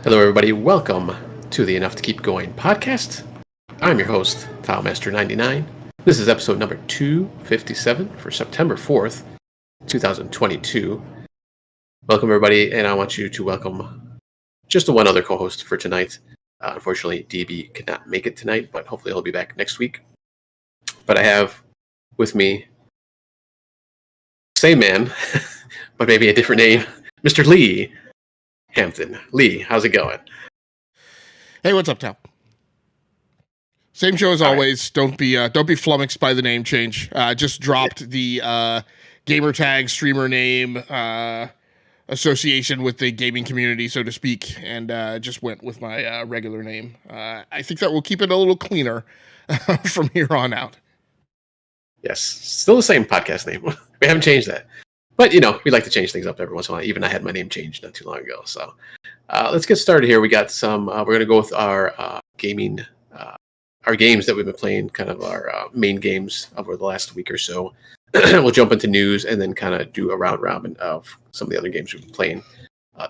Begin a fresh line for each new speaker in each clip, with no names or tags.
Hello, everybody. Welcome to the Enough to Keep Going podcast. I'm your host, TileMaster99. This is episode number 257 for September 4th, 2022. Welcome, everybody, and I want you to welcome just the one other co-host for tonight. Unfortunately, DB could not make it tonight, but hopefully he'll be back next week. But I have with me, same man, but maybe a different name, Mr. Lee Hampton. Lee, how's it going?
Hey, what's up, Tal? Same show as always. Right. Don't be flummoxed by the name change. Just dropped the gamer tag streamer name association with the gaming community, so to speak, and just went with my regular name. I think that will keep it a little cleaner from here on out.
Yes, still the same podcast name. We haven't changed that. But, you know, we like to change things up every once in a while. Even I had my name changed not too long ago. So let's get started here. We got some, we're going to go with our gaming, our games that we've been playing, kind of our main games over the last week or so. We'll jump into news and then kind of do a round robin of some of the other games we've been playing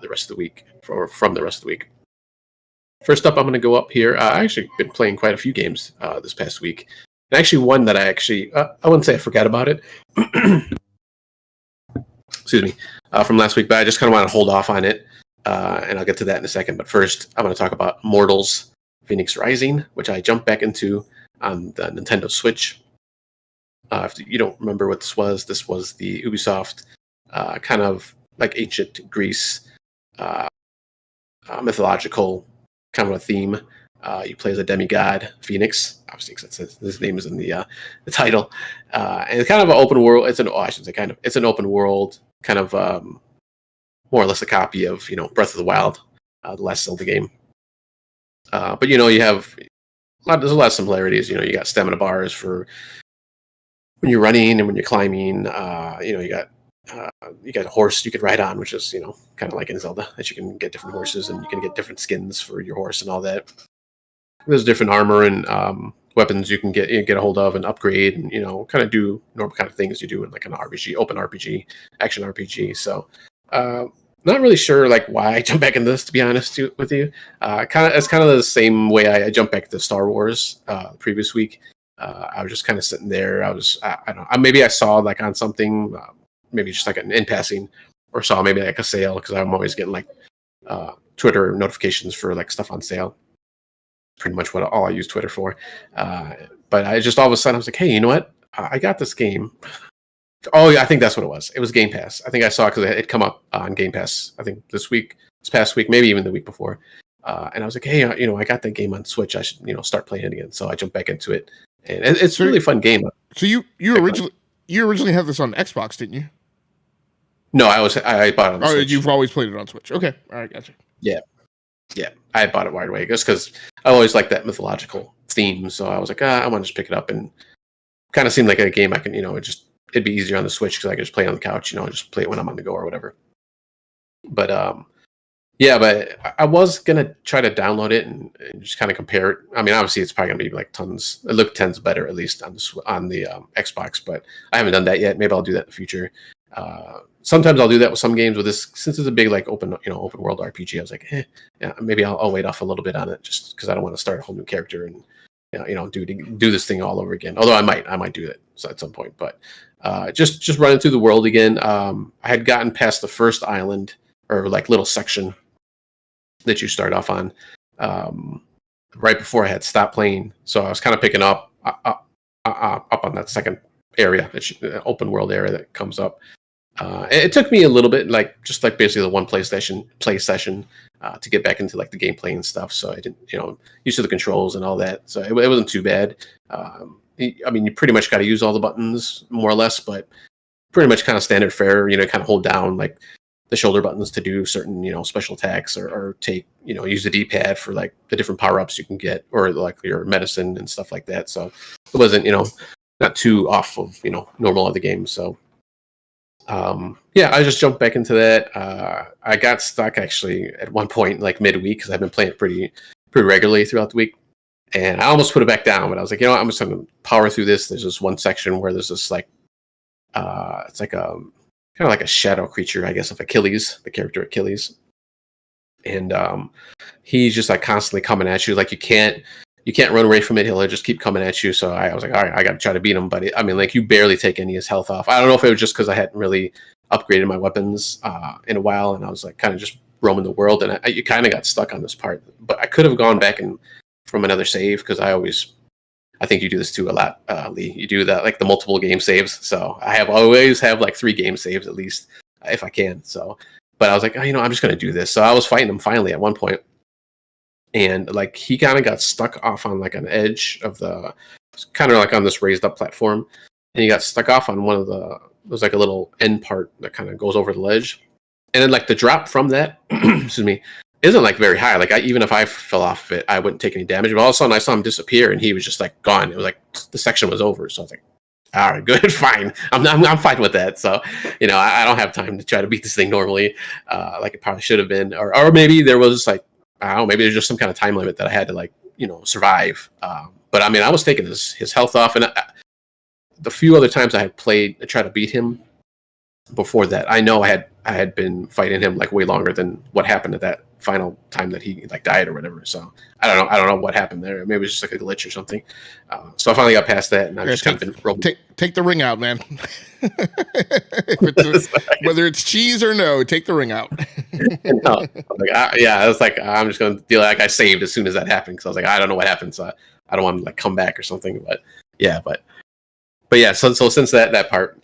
the rest of the week, or from the rest of the week. First up, I'm going to go up here. I actually been playing quite a few games this past week. And actually one that I wouldn't say I forgot about it. Excuse me, from last week, but I just kind of want to hold off on it, and I'll get to that in a second. But first, I'm going to talk about Immortals, Fenyx Rising, which I jumped back into on the Nintendo Switch. If you don't remember what this was the Ubisoft kind of like ancient Greece mythological kind of a theme. You play as a demigod, Fenyx, obviously, because his name is in the title. And it's kind of an open world. It's an open world, kind of more or less a copy of, Breath of the Wild, the last Zelda game. But, you have there's a lot of similarities. You got stamina bars for when you're running and when you're climbing. You got a horse you could ride on, which is, kind of like in Zelda, that you can get different horses and you can get different skins for your horse and all that. There's different armor and weapons you can get a hold of and upgrade, and kind of do normal kind of things you do in like an RPG, open RPG, action RPG. So, not really sure like why I jumped back into this, to be honest with you. It's kind of the same way I jumped back to Star Wars previous week. I was just kind of sitting there. I don't know. Maybe I saw like on something, maybe just like in passing, or saw maybe like a sale, because I'm always getting like Twitter notifications for like stuff on sale. Pretty much all I use Twitter for. But I just all of a sudden I was like, hey, you know what? I got this game. Oh yeah, I think that's what it was. It was Game Pass. I think I saw it because it come up on Game Pass. I think this past week, maybe even the week before. And I was like, hey, I got that game on Switch. I should, start playing it again. So I jumped back into it, and it's a really fun game.
So you originally had this on Xbox, didn't you?
No, I bought it on the Switch.
You've always played it on Switch. Okay, all right, gotcha.
Yeah, I bought it right away just because I always like that mythological theme. So I was like, I want to just pick it up, and kind of seemed like a game I can, it'd be easier on the Switch because I could just play it on the couch, just play it when I'm on the go or whatever. But but I was gonna try to download it and just kind of compare it. I mean, obviously it's probably gonna be like tons. It looked tons better at least on the Xbox, but I haven't done that yet. Maybe I'll do that in the future. Sometimes I'll do that with some games. With this, since it's a big like open world RPG, I was like, yeah, maybe I'll wait off a little bit on it, just because I don't want to start a whole new character and do this thing all over again. Although I might do that at some point. But just running through the world again. I had gotten past the first island, or like little section that you start off on right before I had stopped playing. So I was kind of picking up on that second area, open world area that comes up. It took me a little bit, just basically the one play session to get back into like the gameplay and stuff. So I didn't, used to the controls and all that. So it wasn't too bad. I mean, you pretty much got to use all the buttons more or less, but pretty much kind of standard fare. Kind of hold down like the shoulder buttons to do certain, special attacks, or take, use the D-pad for like the different power-ups you can get, or like your medicine and stuff like that. So it wasn't, not too off of, normal other games. So, I just jumped back into that. I got stuck actually at one point, like midweek, because I've been playing it pretty regularly throughout the week. And I almost put it back down, but I was like, I'm just going to power through this. There's this one section where there's this like, it's like a kind of like a shadow creature, I guess, of Achilles, the character Achilles. and he's just like constantly coming at you. Like you can't run away from it. He'll just keep coming at you. So I was like, all right, I got to try to beat him. But I mean, like you barely take any of his health off. I don't know if it was just because I hadn't really upgraded my weapons in a while, and I was like kind of just roaming the world, and you kind of got stuck on this part. But I could have gone back and from another save, because I think you do this too a lot, Lee. You do that, like the multiple game saves. So I always have like 3 game saves at least if I can. So, but I was like, oh, I'm just going to do this. So I was fighting him finally at one point, and like he kind of got stuck off on like an edge of kind of like on this raised up platform, and he got stuck off on there's like a little end part that kind of goes over the ledge, and then like the drop from that, excuse me, isn't like very high. Like even if I fell off of it, I wouldn't take any damage. But all of a sudden, I saw him disappear, and he was just like gone. It was like the section was over. So I was like, all right, good, fine. I'm fine with that. So I don't have time to try to beat this thing normally, like it probably should have been, or maybe there was like I don't know, maybe there's just some kind of time limit that I had to like survive. But I mean, I was taking his health off, and the few other times I tried to beat him before that, I know I had been fighting him like way longer than what happened at that final time that he like died or whatever. So I don't know what happened there. Maybe it was just like a glitch or something. So I finally got past that, and I've just kind of been rolling.
Take the ring out, man. Whether it's cheese or no, take the ring out.
No, I was like, I'm just going to deal like I saved as soon as that happened, because I was like, I don't know what happened, so I don't want to like come back or something. But yeah. So since that part,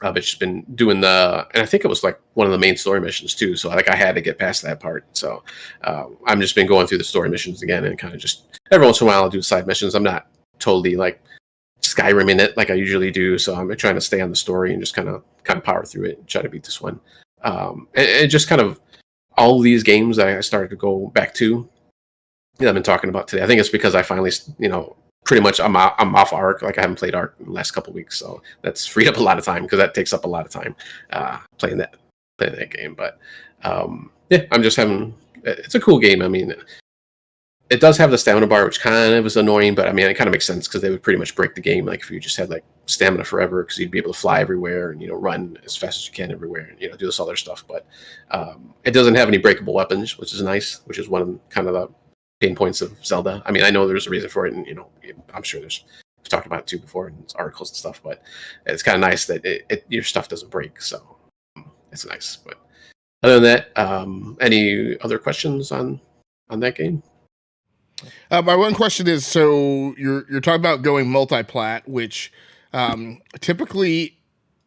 I've just been doing and I think it was like one of the main story missions too. So like I had to get past that part. So I've just been going through the story missions again, and kind of just every once in a while I'll do side missions. I'm not totally like Skyrim in it like I usually do. So I'm trying to stay on the story and just kind of power through it and try to beat this one. And just kind of all these games that I started to go back to, I've been talking about today. I think it's because I finally, pretty much I'm off Arc. Like I haven't played Arc in the last couple of weeks, so that's freed up a lot of time, because that takes up a lot of time playing that game. But yeah, I'm just having. It's a cool game. I mean, it does have the stamina bar, which kind of is annoying, but I mean, it kind of makes sense because they would pretty much break the game like if you just had like stamina forever, because you'd be able to fly everywhere and run as fast as you can everywhere and do this other stuff. But it doesn't have any breakable weapons, which is nice, which is one of kind of the pain points of Zelda. I mean, I know there's a reason for it, and I'm sure we've talked about it too before in articles and stuff, but it's kind of nice that your stuff doesn't break, so it's nice. But other than that, any other questions on that game?
My one question is, so you're talking about going multi-plat, which typically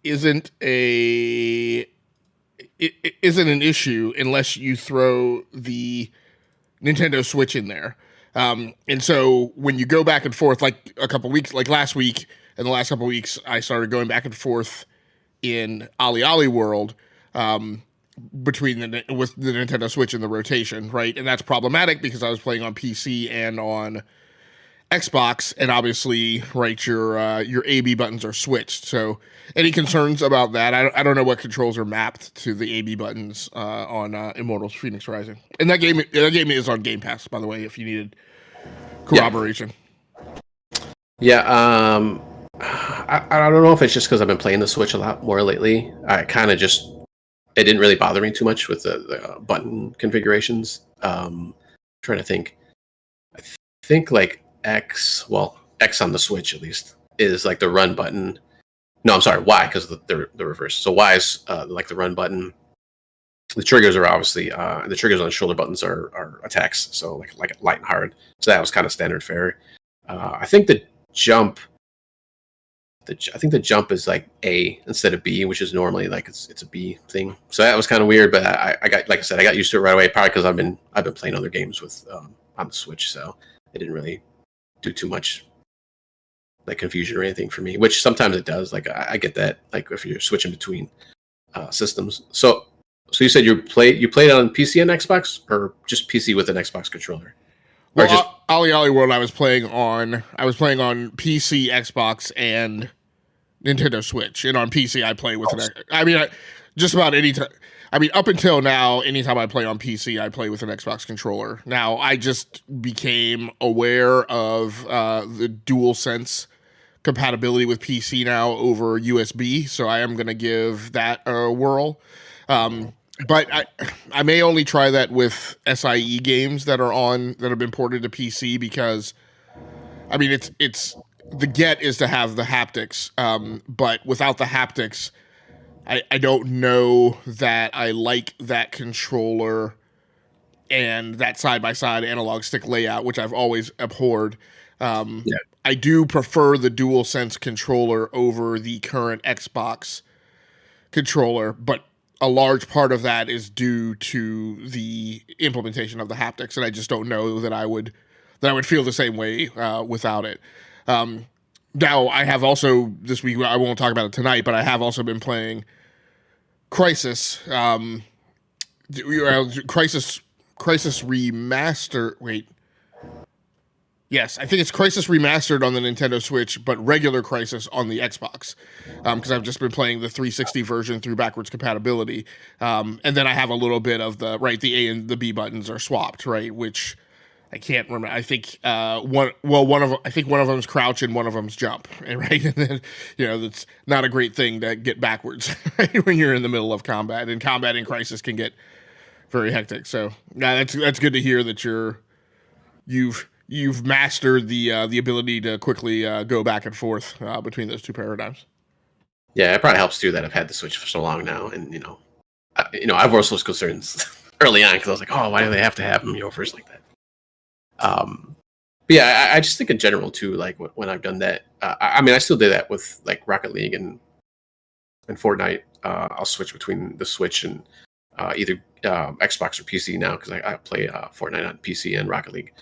isn't an issue unless you throw the Nintendo Switch in there. And so when you go back and forth, like a couple weeks, like last week and the last couple weeks, I started going back and forth in Ali World between with the Nintendo Switch and the rotation, right? And that's problematic because I was playing on PC and on Xbox, and obviously, right, your AB buttons are switched. So, any concerns about that? I don't know what controls are mapped to the AB buttons on Immortals: Fenyx Rising, and that game is on Game Pass, by the way, if you needed corroboration.
Yeah, I don't know if it's just because I've been playing the Switch a lot more lately. I kind of just it didn't really bother me too much with the button configurations. Trying to think, I think like X on the Switch at least is like the run button. No, I'm sorry, Y, because the reverse. So Y is like the run button. The triggers are obviously the triggers on the shoulder buttons are attacks. So like light and hard. So that was kind of standard fare. I think the jump. I think the jump is like A instead of B, which is normally like it's a B thing. So that was kind of weird, but I got, like I said, I got used to it right away. Probably because I've been playing other games with on the Switch, so it didn't really do too much like confusion or anything for me. Which sometimes it does. Like I get that. Like if you're switching between systems. So you said you played on PC and Xbox, or just PC with an Xbox controller?
Well, just Ali World, I was playing on PC, Xbox, and Nintendo Switch. And on PC, I play with just about any time. I mean, up until now, anytime I play on PC, I play with an Xbox controller. Now, I just became aware of the DualSense compatibility with PC now over USB, so I am going to give that a whirl. But I may only try that with SIE games that have been ported to PC, because I mean it's the get is to have the haptics, but without the haptics, I don't know that I like that controller and that side by side analog stick layout, which I've always abhorred.
Yeah.
I do prefer the DualSense controller over the current Xbox controller, but a large part of that is due to the implementation of the haptics, and I just don't know that I would feel the same way without it. Now, I have also this week. I won't talk about it tonight, but I have also been playing Crisis. Crisis Remaster. Wait. Yes, I think it's Crisis Remastered on the Nintendo Switch, but regular Crisis on the Xbox, because I've just been playing the 360 version through backwards compatibility, and then I have a little bit of the A and the B buttons are swapped, right? Which I can't remember. I think one of them's crouch and one of them's jump, right? And then that's not a great thing to get backwards right, when you're in the middle of combat, and combat in Crisis can get very hectic. So yeah, that's good to hear that you've mastered the ability to quickly go back and forth between those two paradigms.
Yeah, it probably helps too that I've had the Switch for so long now, and I've voiced those concerns early on because I was like, oh, why do they have to have them first like that? But yeah, I just think in general too, like when I've done that, I mean, I still do that with like Rocket League and Fortnite. I'll switch between the Switch and either Xbox or PC now because I play Fortnite on PC and Rocket League.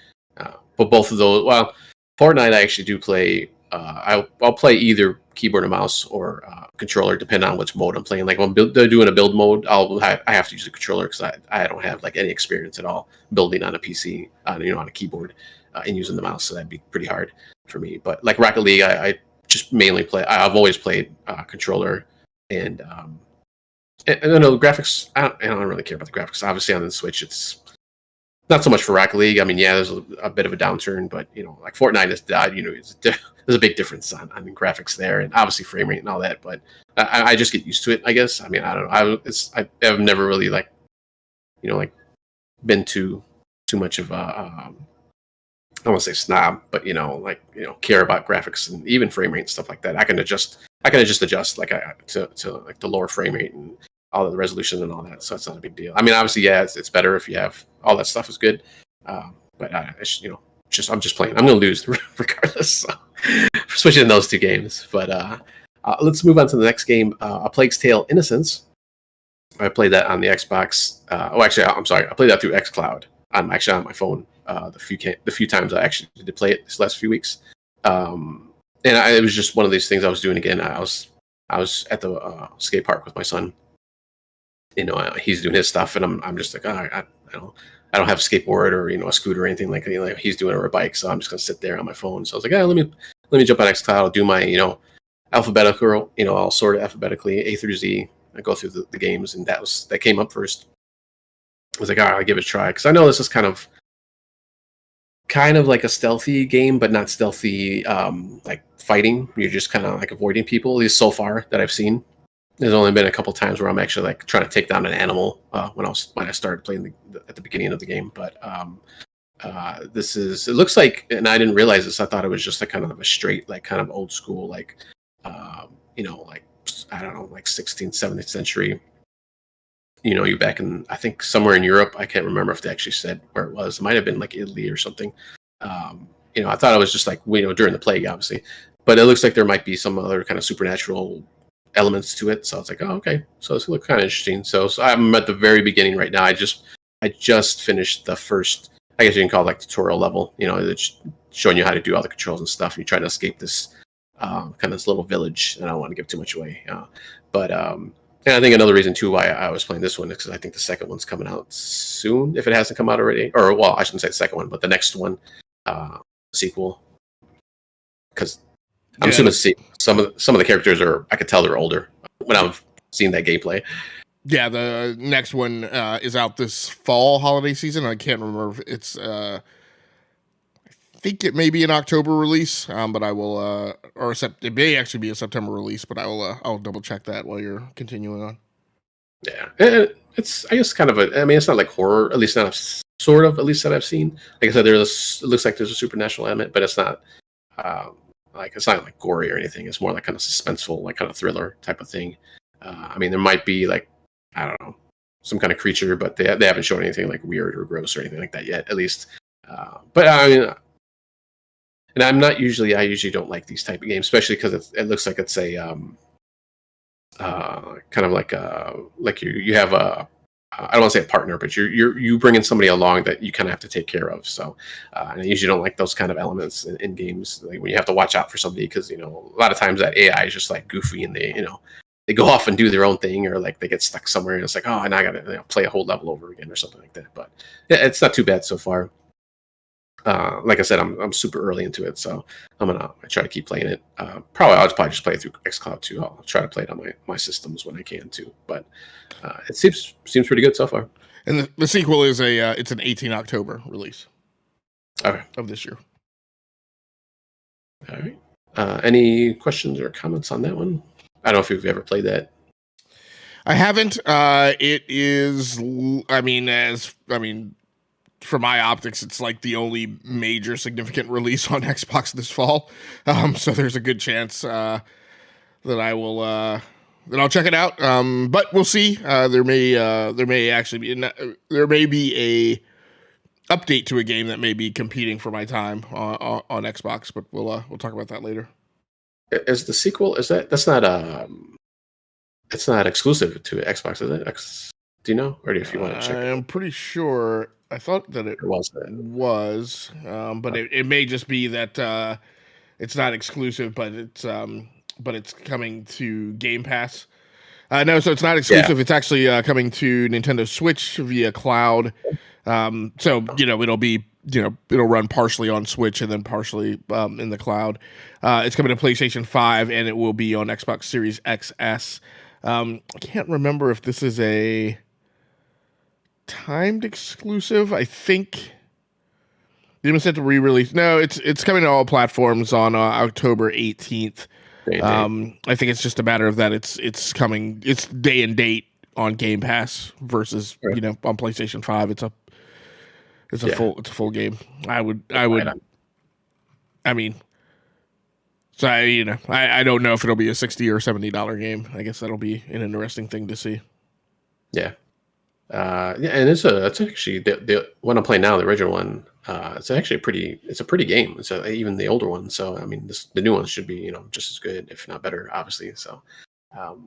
But both of those, well, Fortnite I actually do play. I'll play either keyboard and mouse or controller, depending on which mode I'm playing. Like when they're doing a build mode, I have to use a controller because I don't have like any experience at all building on a PC, on a keyboard and using the mouse. So that'd be pretty hard for me. But like Rocket League, I just mainly play. I've always played controller, and I don't know, the graphics. I don't really care about the graphics. Obviously on the Switch, it's not so much for Rocket League. I mean, yeah, there's a bit of a downturn, but like Fortnite has died. There's a big difference on the graphics there, and obviously frame rate and all that. But I just get used to it, I guess. I mean, I don't know. I've never really like been too much of a I don't want to say snob, but care about graphics and even frame rate and stuff like that. I can just adjust like to like the lower frame rate and all the resolution and all that, so it's not a big deal. I mean, obviously, yeah, it's better if you have all that stuff is good, but I'm just playing. I'm gonna lose regardless. So, switching those two games, but let's move on to the next game, A Plague's Tale: Innocence. I played that on the Xbox. I'm sorry, I played that through Xcloud. I'm actually on my phone. The few times I actually did play it this last few weeks, and it was just one of these things I was doing again. I was at the skate park with my son. He's doing his stuff, and I'm just like, I don't have a skateboard or a scooter or anything like he's doing, or a bike, so I'm just gonna sit there on my phone. So I was like, let me jump on Xcloud, do my alphabetical, I'll sort it alphabetically A through Z. I go through the games, and that came up first. I was like, all right, I'll give it a try because I know this is kind of like a stealthy game, but not stealthy like fighting. You're just kind of like avoiding people. At least so far that I've seen. There's only been a couple times where I'm actually like trying to take down an animal when I started playing at the beginning of the game. But it looks like, and I didn't realize this. I thought it was just like kind of a straight, like kind of old school, like like I don't know, like 16th, 17th century. You back in, I think somewhere in Europe. I can't remember if they actually said where it was. It might have been like Italy or something. I thought it was just like during the plague, obviously, but it looks like there might be some other kind of supernatural elements to it. So it's like, oh, okay. So this looks kind of interesting. So I'm at the very beginning right now. I just finished the first, I guess you can call it like tutorial level. It's showing you how to do all the controls and stuff. You try to escape this kind of this little village, and I don't want to give too much away. But and I think another reason too why I was playing this one is because I think the second one's coming out soon, if it hasn't come out already. Or well, I shouldn't say the second one, but the next one, sequel. Because I'm assuming some of the characters I could tell they're older when I've seen that gameplay.
Yeah, the next one is out this fall holiday season. I can't remember if it's. I think it may be an October release, but I will, it may actually be a September release. But I'll double check that while you're continuing on.
Yeah, it's I guess kind of a. I mean, it's not like horror, at least not sort of, at least that I've seen. Like I said, it looks like there's a supernatural element, but it's not like it's not like gory or anything. It's more like kind of suspenseful, like kind of thriller type of thing. I mean, there might be like I don't know some kind of creature, but they haven't shown anything like weird or gross or anything like that yet, at least. But I mean, and I usually don't like these type of games, especially because it looks like it's a kind of like you have a I don't want to say a partner, but you bring in somebody along that you kind of have to take care of. So, and I usually don't like those kind of elements in games, like when you have to watch out for somebody because a lot of times that AI is just like goofy and they go off and do their own thing, or like they get stuck somewhere and it's like, oh, and I got to play a whole level over again or something like that. But yeah, it's not too bad so far. Like I said, I'm super early into it, so I try to keep playing it. I'll probably just play it through Xcloud too. I'll try to play it on my systems when I can too. But it seems pretty good so far.
And the sequel is it's an 18 October release.
Okay.
Of this year.
All right. Any questions or comments on that one? I don't know if you've ever played that.
I haven't. It is. For my optics, it's like the only major significant release on Xbox this fall. So there's a good chance that I will that I'll check it out. But we'll see. There may actually be a update to a game that may be competing for my time on Xbox. But we'll talk about that later.
Is the sequel? That's not it's not exclusive to Xbox, is it? Do you know, or if you want to check?
I'm pretty sure. I thought that it was, but it may just be that it's not exclusive, but it's coming to Game Pass. No, so it's not exclusive. Yeah. It's actually coming to Nintendo Switch via cloud. So it'll be it'll run partially on Switch and then partially in the cloud. It's coming to PlayStation 5 and it will be on Xbox Series XS. I can't remember if this is a timed exclusive. I think they must have to re-release. No, it's coming to all platforms on October 18th. I think it's just a matter of that it's coming. It's day and date on Game Pass versus on PlayStation 5. It's a full game. I don't know if it'll be a $60 or $70 game. I guess that'll be an interesting thing to see.
Yeah. And it's actually the one I'm playing now, the original one. It's actually a pretty game. It's even the older one. So I mean, the new one should be just as good, if not better, obviously. So, all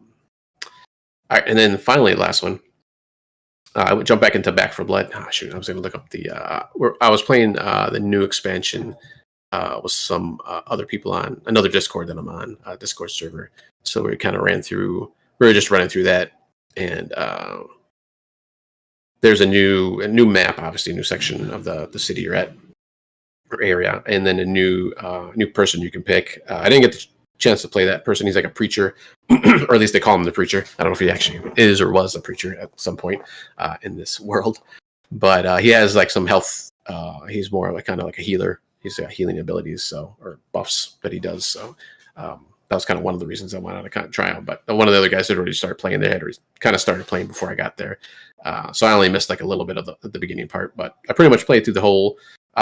right, and then finally, last one. I would jump back into Back 4 Blood. I was going to look up I was playing the new expansion with some other people on another Discord that I'm on, Discord server. So we kind of we were just running through that, and there's a new map, obviously a new section of the city you're at or area, and then a new person you can pick. I didn't get the chance to play that person. He's like a preacher, or at least they call him the preacher. I don't know if he actually is or was a preacher at some point in this world, but he has like some health. He's more like kind of like a healer. He's got healing abilities, or buffs that he does. So that was kind of one of the reasons I wanted to kind of try him. But one of the other guys had already started playing. They had already kind of started playing before I got there. So I only missed like a little bit of the beginning part, but I pretty much played through the whole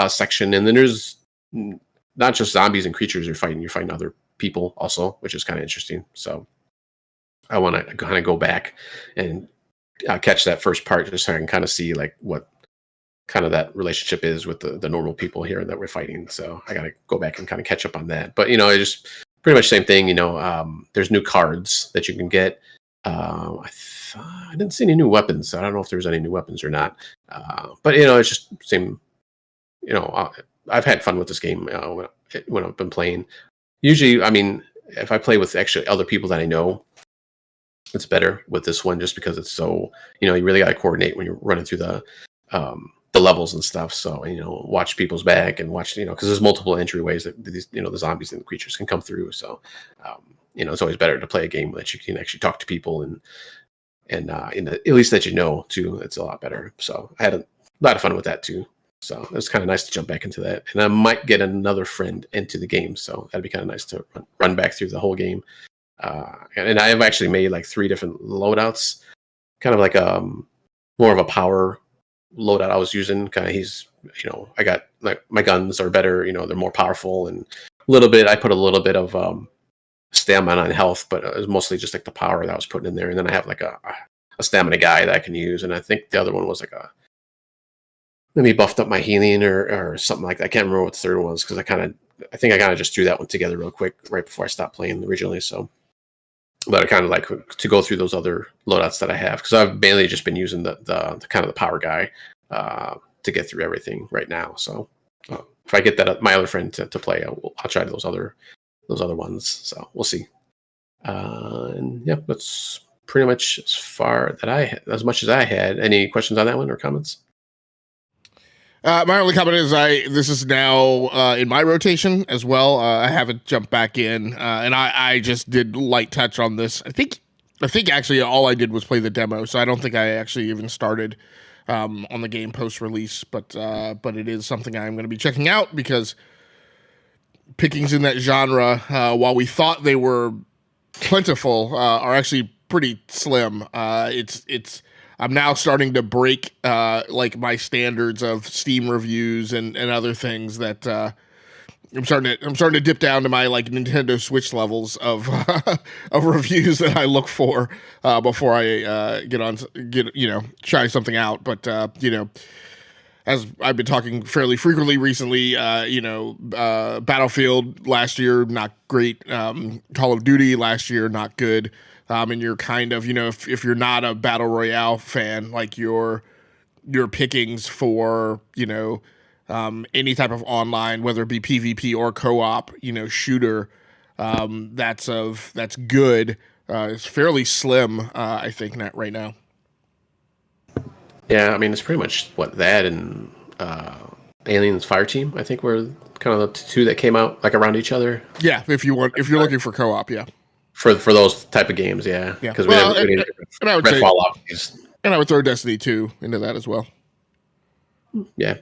section. And then there's not just zombies and creatures you're fighting other people also, which is kind of interesting. So I want to kind of go back and catch that first part just so I can kind of see like what kind of that relationship is with the normal people here that we're fighting. So I got to go back and kind of catch up on that. But, it just pretty much same thing. There's new cards that you can get. I didn't see any new weapons. So I don't know if there's any new weapons or not. But, it's just same, I've had fun with this game when I've been playing. Usually, I mean, if I play with actually other people that I know, it's better with this one just because it's so, you really got to coordinate when you're running through the levels and stuff. So, watch people's back and watch, because there's multiple entryways that these, the zombies and the creatures can come through. So, it's always better to play a game that you can actually talk to people and at least that too. It's a lot better. So I had a lot of fun with that too. So it was kind of nice to jump back into that. And I might get another friend into the game. So that'd be kind of nice to run back through the whole game. And I have actually made like 3 different loadouts kind of like more of a power loadout I was using. Kind of he's I got like my guns are better. They're more powerful and a little bit. I put a little bit of stamina and health, but it was mostly just like the power that I was putting in there. And then I have like a stamina guy that I can use, and I think the other one was like maybe buffed up my healing or something like that. I can't remember what the third one was because I think I kind of just threw that one together real quick right before I stopped playing originally. So, but I kind of like to go through those other loadouts that I have because I've mainly just been using the kind of the power guy to get through everything right now. So if I get that my other friend to play, I'll try those other ones. So we'll see. And yeah, that's pretty much as much as I had. Any questions on that one or comments?
My only comment is this is now in my rotation as well. I haven't jumped back in, and I just did light touch on this. I think actually all I did was play the demo, so I don't think I actually even started on the game post release. But it is something I'm going to be checking out because pickings in that genre, while we thought they were plentiful, are actually pretty slim. I'm now starting to break like my standards of Steam reviews and other things that I'm starting to dip down to my like Nintendo Switch levels of of reviews that I look for before I try something out. But as I've been talking fairly frequently recently, Battlefield last year, not great. Call of Duty last year, not good. And you're kind of, if you're not a Battle Royale fan, like your pickings for, any type of online, whether it be PvP or co-op, shooter, that's good. It's fairly slim, I think, right now.
Yeah, I mean, it's pretty much that and Aliens Fireteam, I think, were kind of the two that came out like around each other.
Yeah, if you're looking for co-op, yeah.
For those type of games, yeah. Because we didn't
Redfall out. And I would throw Destiny 2 into that as well.
Yeah.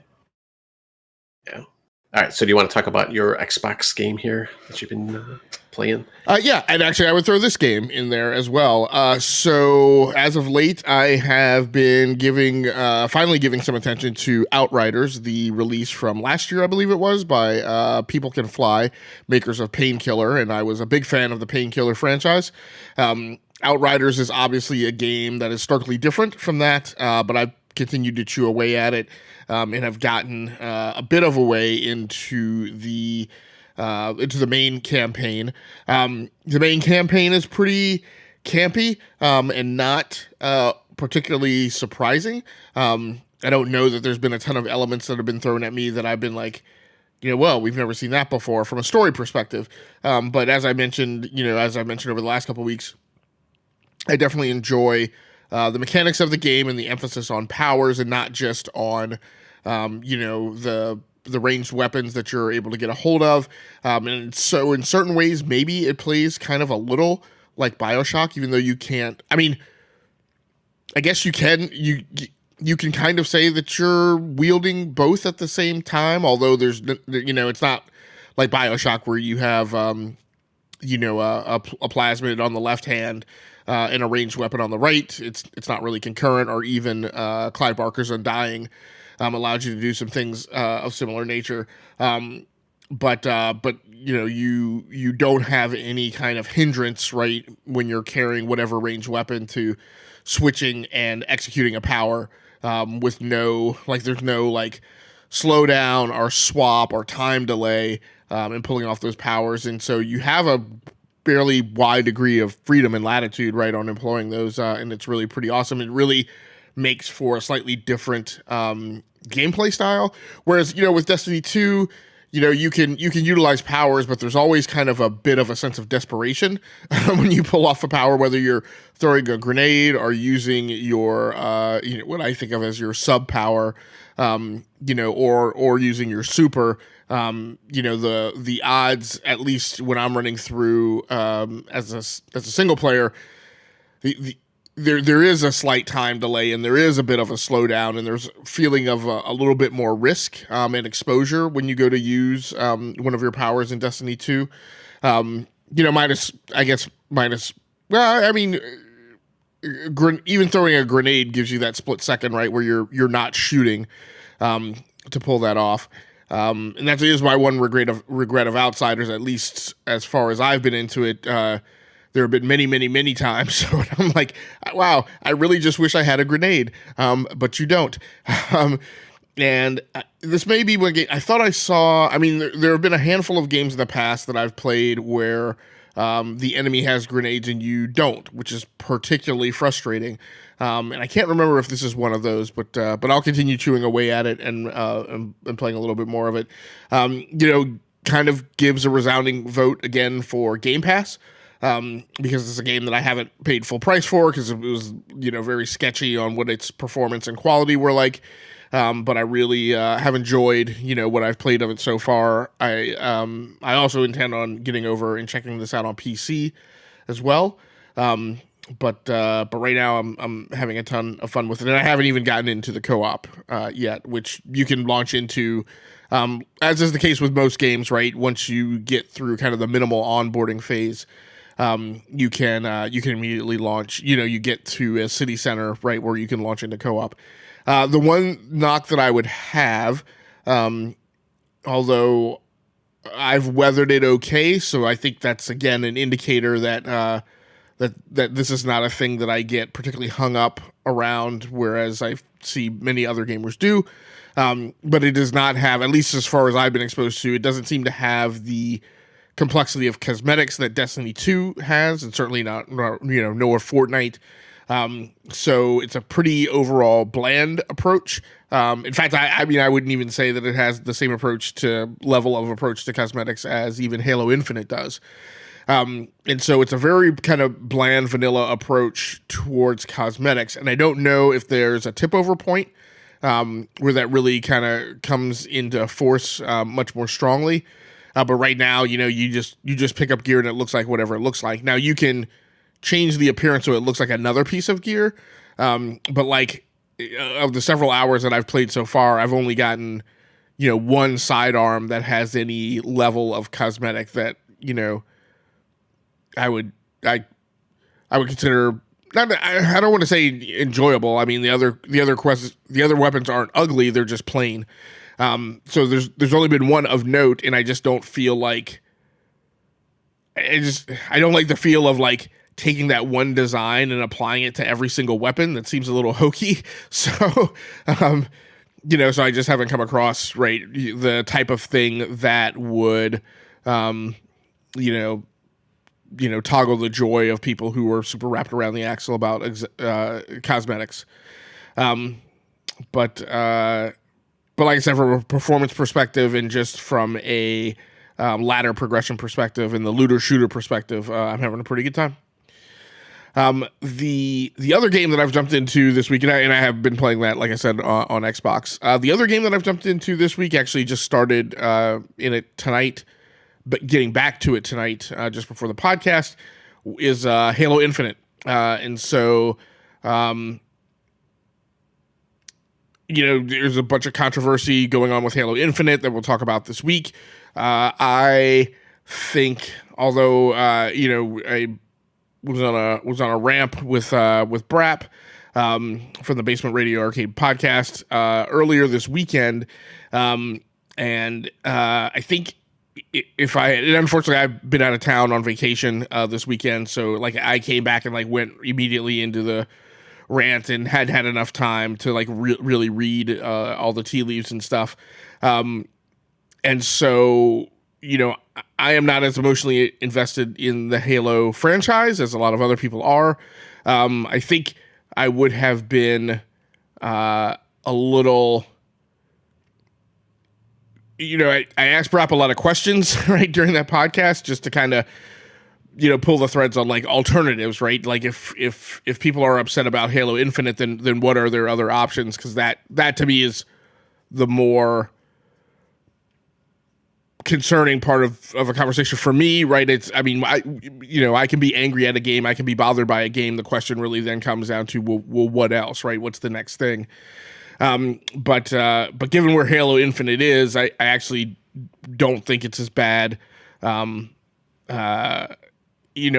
Yeah. All right. So do you want to talk about your Xbox game here that you've been playing?
Yeah, and actually I would throw this game in there as well. So as of late, I have been finally giving some attention to Outriders, the release from last year, I believe it was, by People Can Fly, makers of Painkiller, and I was a big fan of the Painkiller franchise. Outriders is obviously a game that is starkly different from that, but I've continued to chew away at it and have gotten a bit of a way into the main campaign. The main campaign is pretty campy and not particularly surprising. I don't know that there's been a ton of elements that have been thrown at me that I've been like, well, we've never seen that before from a story perspective. But as I mentioned over the last couple of weeks, I definitely enjoy the mechanics of the game and the emphasis on powers and not just on, the ranged weapons that you're able to get a hold of. And so in certain ways, maybe it plays kind of a little like Bioshock, even though you can't, I mean, I guess you can kind of say that you're wielding both at the same time, although there's, it's not like Bioshock where you have, a plasmid on the left hand, and a ranged weapon on the right. It's not really concurrent, or even Clive Barker's Undying allowed you to do some things of similar nature. But you don't have any kind of hindrance, right, when you're carrying whatever ranged weapon to switching and executing a power with there's no slowdown or swap or time delay in pulling off those powers. And so you have a fairly wide degree of freedom and latitude, right, on employing those, and it's really pretty awesome. It really makes for a slightly different gameplay style. Whereas, with Destiny 2, you can utilize powers, but there's always kind of a bit of a sense of desperation when you pull off a power, whether you're throwing a grenade or using your, what I think of as your sub power, or using your super. The odds, at least when I'm running through as a single player, there is a slight time delay and there is a bit of a slowdown and there's a feeling of a little bit more risk and exposure when you go to use one of your powers in Destiny 2. Minus, well, I mean, even throwing a grenade gives you that split second, right, where you're not shooting to pull that off. And that is my one regret of Outsiders, at least as far as I've been into it. There have been many, many, many times where I'm like, wow, I really just wish I had a grenade, but you don't. And this may be one game I thought I saw. I mean, there have been a handful of games in the past that I've played where the enemy has grenades and you don't, which is particularly frustrating. And I can't remember if this is one of those, but I'll continue chewing away at it and playing a little bit more of it. Kind of gives a resounding vote again for Game Pass. Because it's a game that I haven't paid full price for because it was, very sketchy on what its performance and quality were like. But I really have enjoyed, what I've played of it so far. I also intend on getting over and checking this out on PC as well. But right now I'm having a ton of fun with it, and I haven't even gotten into the co-op yet, which you can launch into, as is the case with most games, right? Once you get through kind of the minimal onboarding phase. You can immediately launch, you get to a city center, right, where you can launch into co-op. The one knock that I would have, although I've weathered it okay, so I think that's, again, an indicator that this is not a thing that I get particularly hung up around, whereas I see many other gamers do. But it does not have, at least as far as I've been exposed to, it doesn't seem to have the complexity of cosmetics that Destiny 2 has, and certainly nor Fortnite. So it's a pretty overall bland approach. In fact, I mean, I wouldn't even say that it has the same level of approach to cosmetics as even Halo Infinite does. And so it's a very kind of bland vanilla approach towards cosmetics. And I don't know if there's a tip over point where that really kind of comes into force much more strongly. But right now, you just pick up gear and it looks like whatever it looks like. Now you can change the appearance so it looks like another piece of gear. But like of the several hours that I've played so far, I've only gotten, one sidearm that has any level of cosmetic that, I would consider. I don't want to say enjoyable. I mean, the other weapons aren't ugly; they're just plain. So there's only been one of note, and I just don't feel like I don't like the feel of like taking that one design and applying it to every single weapon. That seems a little hokey. So, so I just haven't come across the type of thing that would, toggle the joy of people who are super wrapped around the axle about cosmetics. But like I said, from a performance perspective and just from a ladder progression perspective and the looter shooter perspective, I'm having a pretty good time. The other game that I've jumped into this week, and I have been playing that, like I said, on Xbox. The other game that I've jumped into this week actually just started in it tonight, but getting back to it tonight, just before the podcast, is Halo Infinite. And so, there's a bunch of controversy going on with Halo Infinite that we'll talk about this week. I think, although I was on a ramp with Brap from the Basement Radio Arcade podcast earlier this weekend, and I think and unfortunately I've been out of town on vacation this weekend, so like I came back and like went immediately into the rant and had enough time to like really read all the tea leaves and stuff. And so, I am not as emotionally invested in the Halo franchise as a lot of other people are. I think I would have been a little, I asked Brap a lot of questions right during that podcast just to kind of, pull the threads on like alternatives, right? Like if people are upset about Halo Infinite, then what are their other options? Because that to me is the more concerning part of a conversation for me, right? I can be angry at a game, I can be bothered by a game. The question really then comes down to, well, what else, right? What's the next thing? But given where Halo Infinite is, I actually don't think it's as bad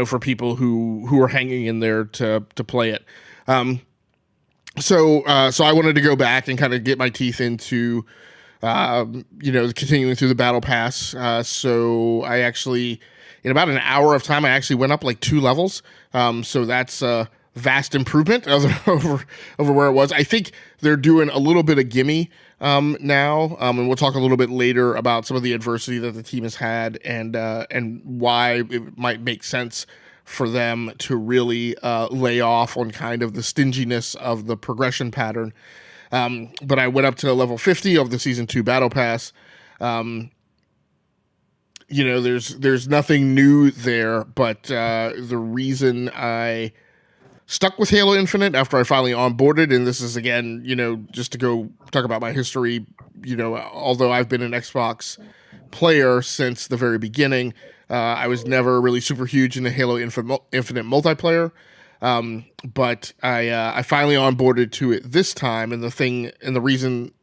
for people who are hanging in there to play it. So I wanted to go back and kind of get my teeth into, continuing through the battle pass. So I actually, in about an hour of time, I actually went up like 2 levels. So that's a vast improvement over where it was. I think they're doing a little bit of gimme now, and we'll talk a little bit later about some of the adversity that the team has had and why it might make sense for them to really lay off on kind of the stinginess of the progression pattern. But I went up to level 50 of the Season 2 Battle Pass. There's nothing new there, but the reason I stuck with Halo Infinite after I finally onboarded, and this is, again, just to go talk about my history, although I've been an Xbox player since the very beginning, I was never really super huge into Halo Infinite multiplayer. But I finally onboarded to it this time, and the thing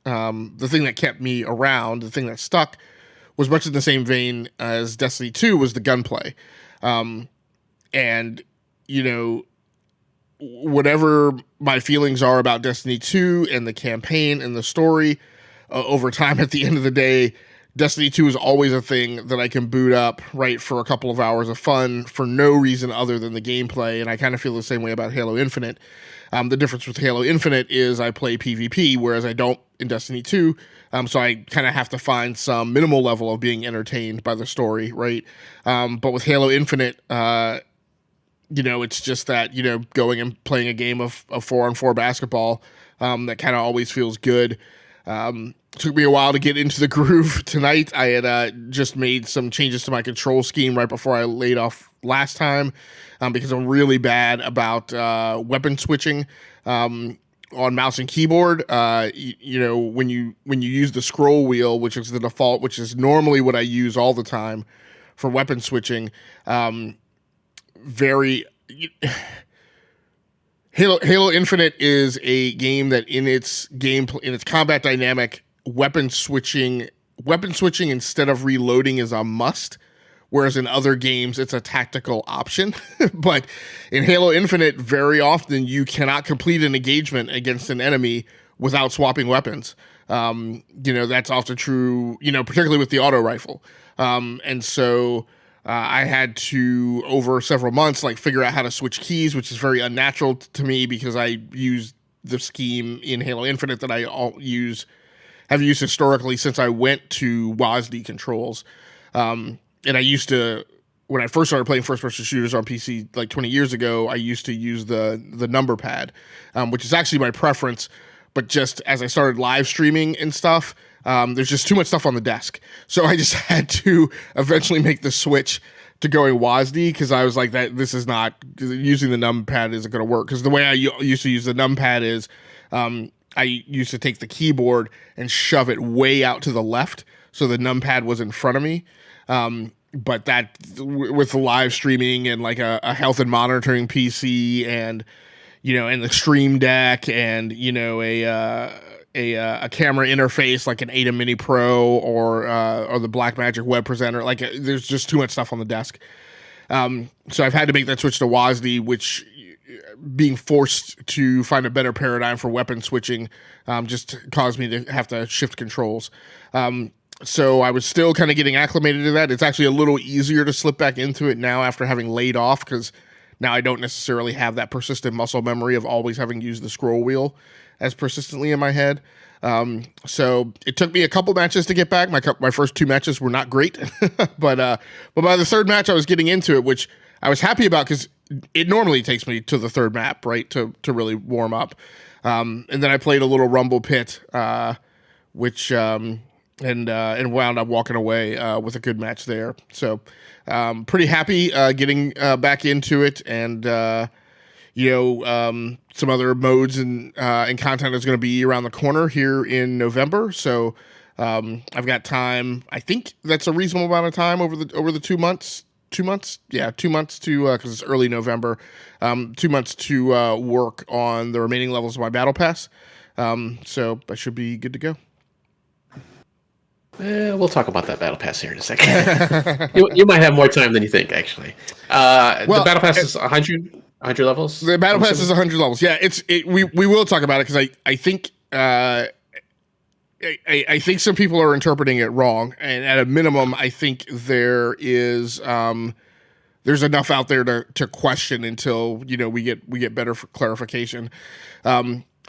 that kept me around, the thing that stuck, was much in the same vein as Destiny 2 was the gunplay. And whatever my feelings are about Destiny 2 and the campaign and the story, over time, at the end of the day, Destiny 2 is always a thing that I can boot up, right, for a couple of hours of fun for no reason other than the gameplay, and I kind of feel the same way about Halo Infinite. The difference with Halo Infinite is I play PvP, whereas I don't in Destiny 2, so I kind of have to find some minimal level of being entertained by the story, right? But with Halo Infinite, it's just that, going and playing a game of 4-on-4 basketball that kind of always feels good. Took me a while to get into the groove. Tonight, I had just made some changes to my control scheme right before I laid off last time, because I'm really bad about weapon switching on mouse and keyboard. When you use the scroll wheel, which is the default, which is normally what I use all the time for weapon switching, Halo Infinite is a game that in its combat dynamic, weapon switching instead of reloading is a must, whereas in other games it's a tactical option. But in Halo Infinite, very often you cannot complete an engagement against an enemy without swapping weapons. That's often true, particularly with the auto rifle. And so I had to, over several months, figure out how to switch keys, which is very unnatural to me because I use the scheme in Halo Infinite that I have used historically since I went to WASD controls. And I used to, when I first started playing first-person shooters on PC 20 years ago, I used to use the number pad, which is actually my preference. But just as I started live streaming and stuff, there's just too much stuff on the desk. So I just had to eventually make the switch to going WASD because I was like, this is not, using the numpad isn't going to work. Because the way I used to use the numpad is I used to take the keyboard and shove it way out to the left so the numpad was in front of me. But that, with the live streaming and a health and monitoring PC and, and the Stream Deck and, a camera interface like an Ada Mini Pro or the Blackmagic Web Presenter. There's just too much stuff on the desk. So I've had to make that switch to WASD, which, being forced to find a better paradigm for weapon switching, just caused me to have to shift controls. So I was still kind of getting acclimated to that. It's actually a little easier to slip back into it now after having laid off, because now I don't necessarily have that persistent muscle memory of always having used the scroll wheel as persistently in my head. So it took me a couple matches to get back. My first 2 matches were not great, but by the third match I was getting into it, which I was happy about because it normally takes me to the third map, right, to really warm up. And then I played a little Rumble Pit, which and wound up walking away with a good match there. So pretty happy getting back into it, and some other modes and content is going to be around the corner here in November. So I've got time. I think that's a reasonable amount of time over the 2 months. 2 months, yeah, 2 months to because it's early November. 2 months to work on the remaining levels of my battle pass. So I should be good to go.
We'll talk about that battle pass here in a second. you might have more time than you think, actually. The battle pass is 100 levels.
The battle pass is 100 levels. Yeah, we will talk about it because I think I think some people are interpreting it wrong, and at a minimum, I think there's enough out there to question until we get better clarification.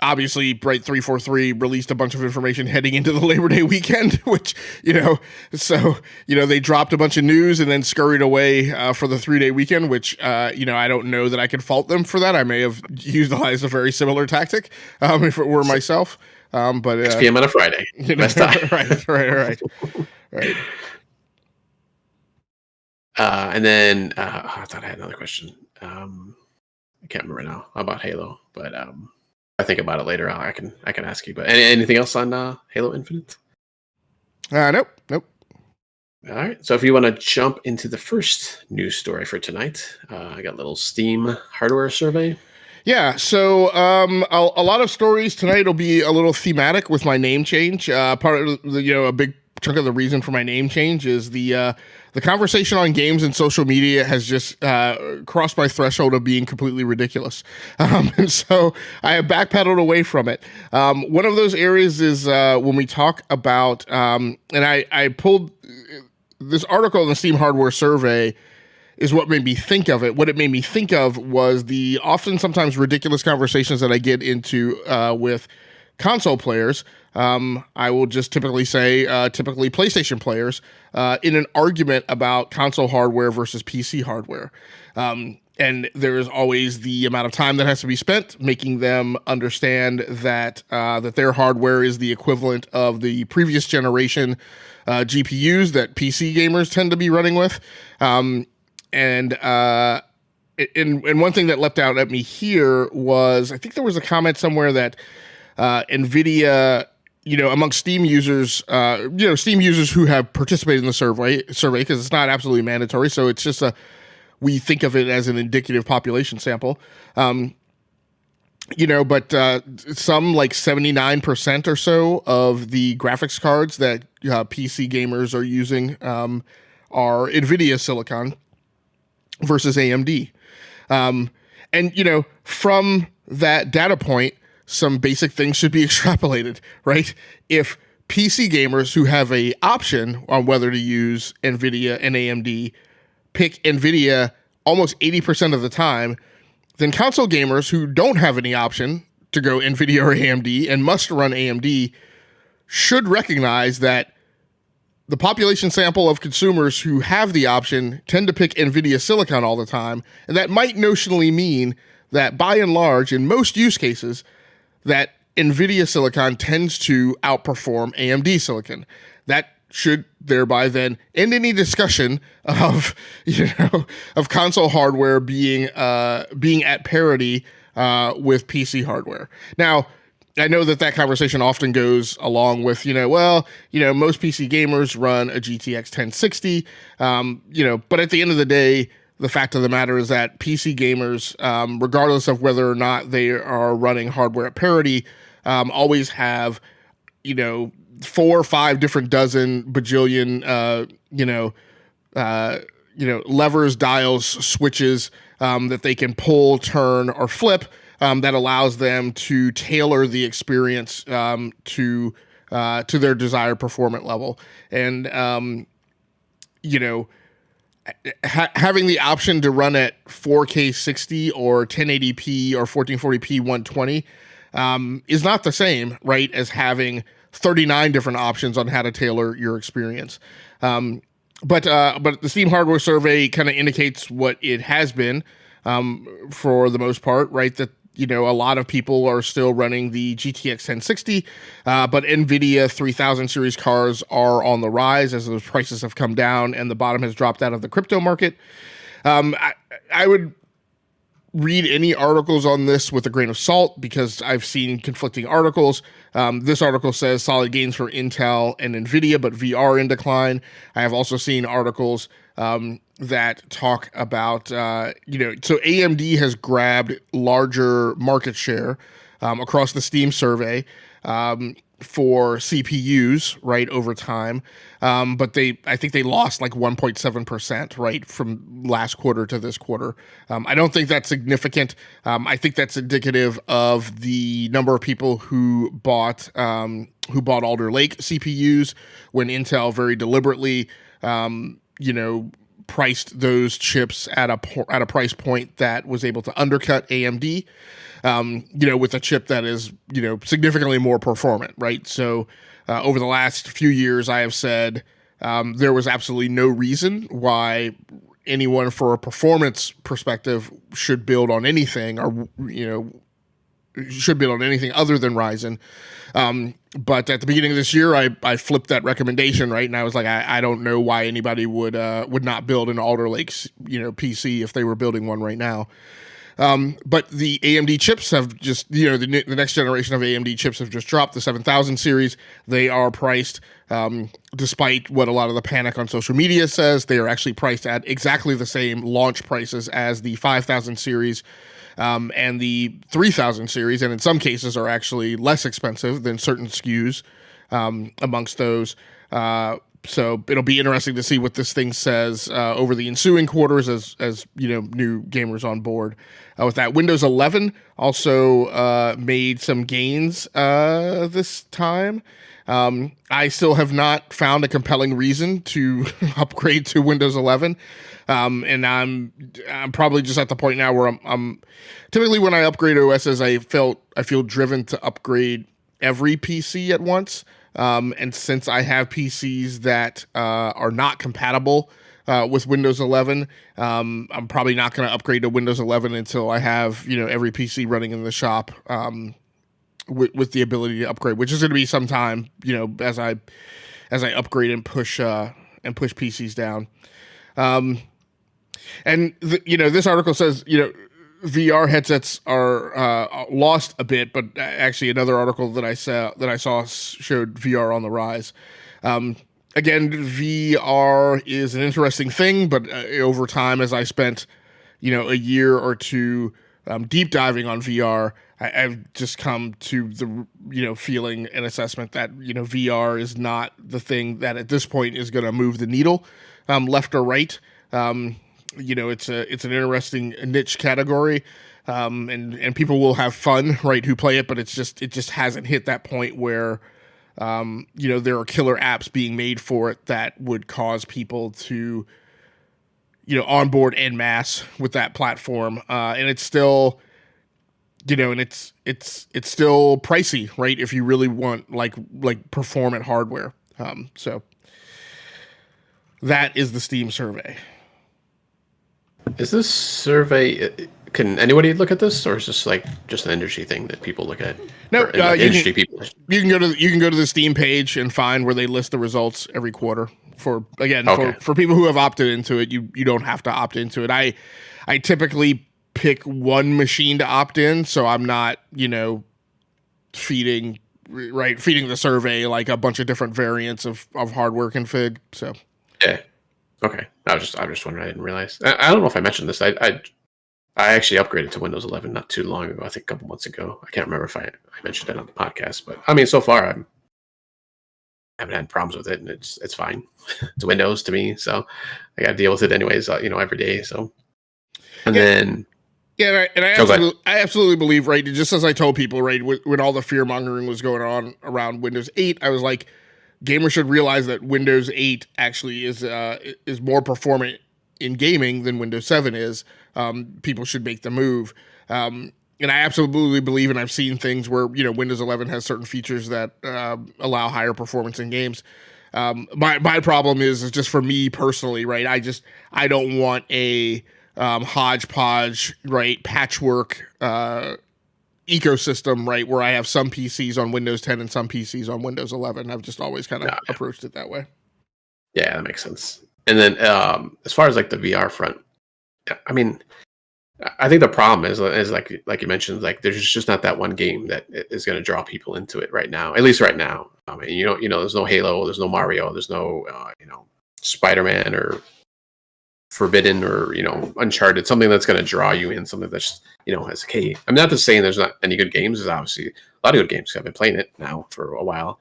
Obviously, Bright 343 released a bunch of information heading into the Labor Day weekend, which they dropped a bunch of news and then scurried away for the 3-day weekend. Which I don't know that I could fault them for that. I may have utilized a very similar tactic if it were myself. But
6 p.m. on a Friday. Best time.
Right.
And then I thought I had another question. I can't remember now about Halo, but I think about it later. I can ask you. But anything else on Halo Infinite?
Nope.
All right. So if you want to jump into the first news story for tonight, I got a little Steam hardware survey.
Yeah, so a lot of stories tonight will be a little thematic with my name change. Part of a big chunk of the reason for my name change is the conversation on games and social media has just crossed my threshold of being completely ridiculous, and so I have backpedaled away from it. One of those areas is when we talk about, and I pulled this article in the Steam hardware survey. Is what made me think of it. What it made me think of was the often sometimes ridiculous conversations that I get into with console players. I will just typically say, typically PlayStation players, in an argument about console hardware versus PC hardware. And there is always the amount of time that has to be spent making them understand that that their hardware is the equivalent of the previous generation GPUs that PC gamers tend to be running with. And one thing that leapt out at me here was, I think there was a comment somewhere that NVIDIA, among Steam users, Steam users who have participated in the survey, because it's not absolutely mandatory, so it's just we think of it as an indicative population sample. But some like 79% or so of the graphics cards that PC gamers are using are NVIDIA silicon versus AMD. And from that data point, some basic things should be extrapolated, right? If PC gamers who have a option on whether to use NVIDIA and AMD pick NVIDIA almost 80% of the time, then console gamers who don't have any option to go NVIDIA or AMD and must run AMD should recognize that the population sample of consumers who have the option tend to pick NVIDIA silicon all the time, and that might notionally mean that by and large, in most use cases, that NVIDIA silicon tends to outperform AMD silicon. That should thereby then end any discussion of of console hardware being at parity with PC hardware. Now, I know that conversation often goes along with, most PC gamers run a GTX 1060, but at the end of the day, the fact of the matter is that PC gamers, regardless of whether or not they are running hardware at parity, always have, 4 or 5 different dozen bajillion, levers, dials, switches that they can pull, turn, or flip. That allows them to tailor the experience to their desired performance level, and having the option to run at 4K 60 or 1080p or 1440p 120 is not the same, right, as having 39 different options on how to tailor your experience. But the Steam hardware survey kind of indicates what it has been for the most part, right? That a lot of people are still running the GTX 1060, but NVIDIA 3000 series cars are on the rise as those prices have come down and the bottom has dropped out of the crypto market. I would read any articles on this with a grain of salt because I've seen conflicting articles. This article says solid gains for Intel and NVIDIA, but VR in decline. I have also seen articles that talk about, so AMD has grabbed larger market share across the Steam survey. for CPUs, right, over time. But I think they lost like 1.7%, right, from last quarter to this quarter. I don't think that's significant. I think that's indicative of the number of people who bought Alder Lake CPUs when Intel very deliberately, priced those chips at a price point that was able to undercut AMD. With a chip that is, significantly more performant, right? So over the last few years, I have said there was absolutely no reason why anyone for a performance perspective should build on anything should build on anything other than Ryzen. But at the beginning of this year, I flipped that recommendation, right? And I was like, I don't know why anybody would not build an Alder Lake, PC if they were building one right now. But the AMD chips have just, the next generation of AMD chips have just dropped, the 7000 series. They are priced, despite what a lot of the panic on social media says, they are actually priced at exactly the same launch prices as the 5000 series and the 3000 series, and in some cases are actually less expensive than certain SKUs amongst those. So it'll be interesting to see what this thing says over the ensuing quarters as new gamers on board. With that, Windows 11 also made some gains this time. I still have not found a compelling reason to upgrade to Windows 11, and I'm probably just at the point now where I'm typically when I upgrade OSs, I feel driven to upgrade every PC at once. And since I have PCs that are not compatible with Windows 11, I'm probably not going to upgrade to Windows 11 until I have every PC running in the shop with the ability to upgrade, which is going to be some time as I upgrade and push PCs down. And this article says VR headsets are lost a bit, but actually another article that I saw showed VR on the rise. Again, VR is an interesting thing, but over time, as I spent a year or two deep diving on VR, I've just come to the feeling and assessment that VR is not the thing that at this point is going to move the needle left or right. It's an interesting niche category, and people will have fun, right, who play it, but it just hasn't hit that point where there are killer apps being made for it that would cause people to onboard en masse with that platform, and it's still it's still pricey, right, if you really want like performant hardware. So that is the Steam survey.
Is this survey? Can anybody look at this, or is this just an industry thing that people look at?
No,
industry people.
You can go to the Steam page and find where they list the results every quarter. For people who have opted into it, you don't have to opt into it. I typically pick one machine to opt in, so I'm not feeding the survey like a bunch of different variants of hardware config. So
yeah. Okay, I was just wondering. I didn't realize. I don't know if I mentioned this. I actually upgraded to Windows 11 not too long ago. I think a couple months ago. I can't remember if I mentioned it on the podcast, but I mean, so far I haven't had problems with it, and it's fine. It's Windows to me, so I got to deal with it anyways. Every day. So, and then
I absolutely believe, right. Just as I told people, right, when all the fear mongering was going on around Windows 8, I was like, gamers should realize that Windows 8 actually is more performant in gaming than Windows 7 is. People should make the move. And I absolutely believe, and I've seen things where, Windows 11 has certain features that allow higher performance in games. My problem is just for me personally, right? I don't want a hodgepodge, right, patchwork ecosystem, right, where I have some PCs on Windows 10 and some PCs on Windows 11. I've just always kind of approached it that way.
Yeah, that makes sense. And then as far as the VR front, I mean, I think the problem is like you mentioned, there's just not that one game that is going to draw people into it right now. At least right now. I mean, there's no Halo, there's no Mario, there's no Spider-Man or Forbidden or Uncharted, something that's going to draw you in, something that's as hey, I'm not just saying there's not any good games. There's obviously a lot of good games. I've been playing it now for a while.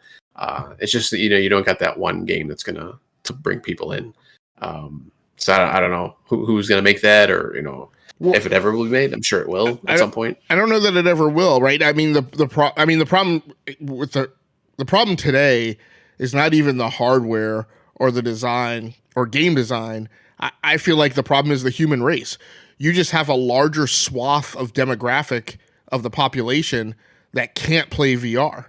It's just that you don't got that one game that's gonna to bring people in. So I don't know who's gonna make that, or well, if it ever will be made. I'm sure it will at some point.
I don't know that it ever will, right? I mean the problem with the problem today is not even the hardware or the design or game design. I feel like the problem is the human race. You just have a larger swath of demographic of the population that can't play VR,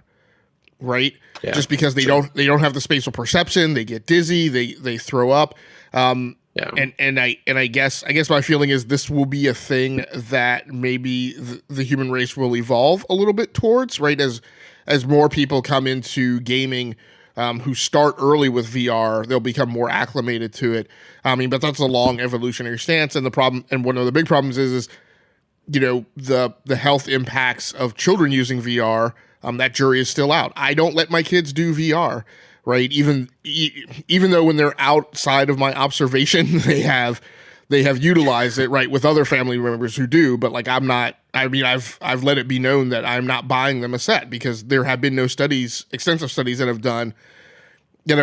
right? Yeah, just because they don't have the spatial perception, they get dizzy, they throw up. And I guess my feeling is this will be a thing that maybe the human race will evolve a little bit towards, right? As more people come into gaming who start early with VR, they'll become more acclimated to it. But that's a long evolutionary stance, and the problem, and one of the big problems is the health impacts of children using VR. That jury is still out. I don't let my kids do VR, right? Even though when they're outside of my observation, they have utilized it, right, with other family members who do. But like I'm not. I've let it be known that I'm not buying them a set because there have been no extensive studies that have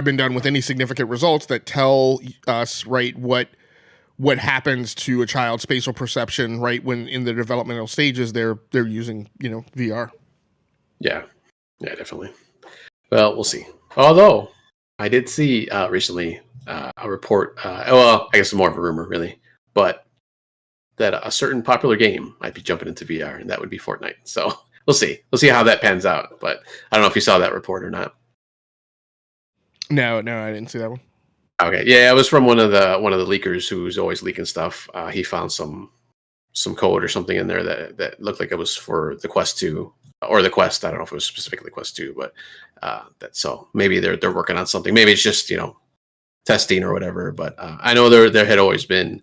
been done with any significant results that tell us, right, what happens to a child's spatial perception, right, when in the developmental stages they're using VR.
Yeah, definitely. Well, we'll see. Although I did see recently a report. I guess it's more of a rumor, really, but that a certain popular game might be jumping into VR, and that would be Fortnite. So we'll see. We'll see how that pans out. But I don't know if you saw that report or not.
No, I didn't see that one.
Okay, yeah, it was from one of the leakers who's always leaking stuff. He found some code or something in there that looked like it was for the Quest 2 or the Quest. I don't know if it was specifically Quest 2, but so maybe they're working on something. Maybe it's just testing or whatever. But I know there had always been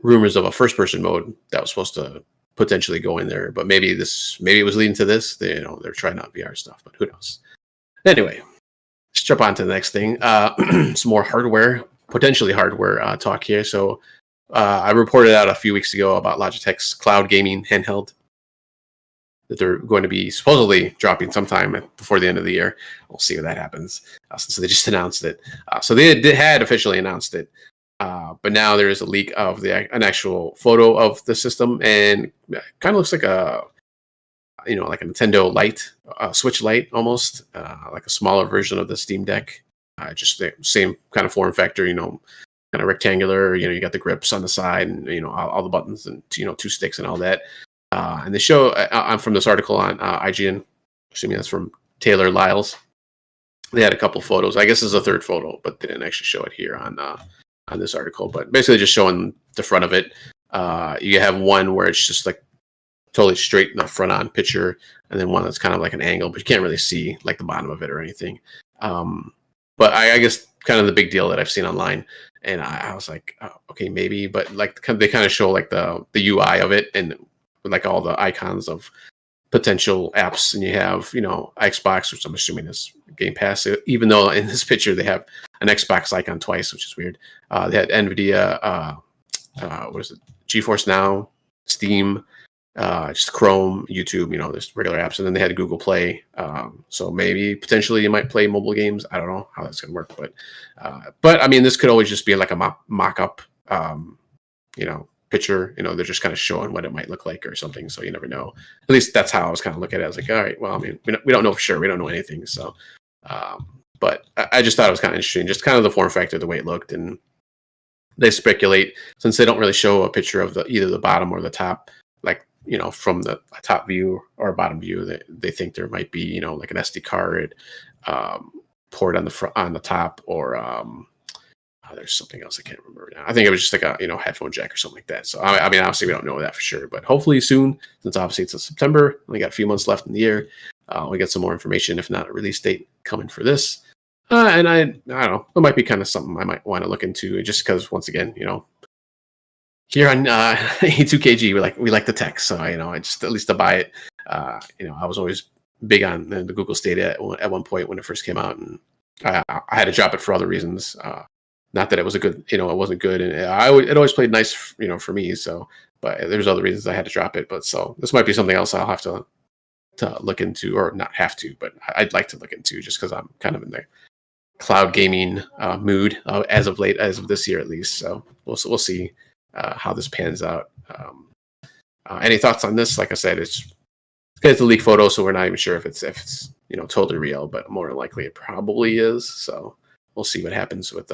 rumors of a first-person mode that was supposed to potentially go in there, but maybe it was leading to this. They're trying out VR stuff, but who knows? Anyway, let's jump on to the next thing. Some more potentially hardware talk here. So I reported out a few weeks ago about Logitech's cloud gaming handheld that they're going to be supposedly dropping sometime before the end of the year. We'll see if that happens, since they just announced it. So they had officially announced it. But now there is a leak of an actual photo of the system, and it kind of looks like like a Nintendo Lite, Switch Lite almost, like a smaller version of the Steam Deck. Just the same kind of form factor, kind of rectangular. You got the grips on the side, and all the buttons, and two sticks and all that. And they show. I'm from this article on IGN, assuming that's from Taylor Lyles. They had a couple photos. I guess there's a third photo, but they didn't actually show it here on this article. But basically, just showing the front of it. You have one where it's just like totally straight in the front on picture, and then one that's kind of like an angle, but you can't really see like the bottom of it or anything. But I guess kind of the big deal that I've seen online, and I was like, oh, okay, maybe, but like they kind of show like the UI of it and like all the icons of potential apps, and you have Xbox, which I'm assuming is Game Pass, even though in this picture they have an Xbox icon twice, which is weird. They had nvidia, what is it, GeForce Now, Steam, just Chrome, YouTube, there's regular apps, and then they had Google Play. So maybe potentially you might play mobile games. I don't know how that's gonna work, but I mean, this could always just be like a mock-up, picture. They're just kind of showing what it might look like or something. So you never know. At least that's how I was kind of looking at it. I was like, all right, well, I mean, we don't know for sure. We don't know anything. So, but I just thought it was kind of interesting, just kind of the form factor, the way it looked, and they speculate, since they don't really show a picture of either the bottom or the top, like from the top view or bottom view, they think there might be like an SD card port on the front, on the top, or there's something else I can't remember now. I think it was just like a headphone jack or something like that. So I mean, obviously we don't know that for sure, but hopefully soon, since obviously it's in September, we got a few months left in the year. We get some more information, if not a release date coming for this. And I don't know, it might be kind of something I might want to look into, just because once again, here on E2KG, we like the tech, so I just at least to buy it. I was always big on the Google Stadia at one point when it first came out, and I had to drop it for other reasons. Not that it was a good, it wasn't good, and it always played nice, for me. So, but there's other reasons I had to drop it. But so this might be something else I'll have to look into, or not have to, but I'd like to look into, just because I'm kind of in the cloud gaming mood as of late, as of this year at least. So we'll see how this pans out. Any thoughts on this? Like I said, it's a leak photo, so we're not even sure if it's totally real, but more than likely it probably is. So we'll see what happens with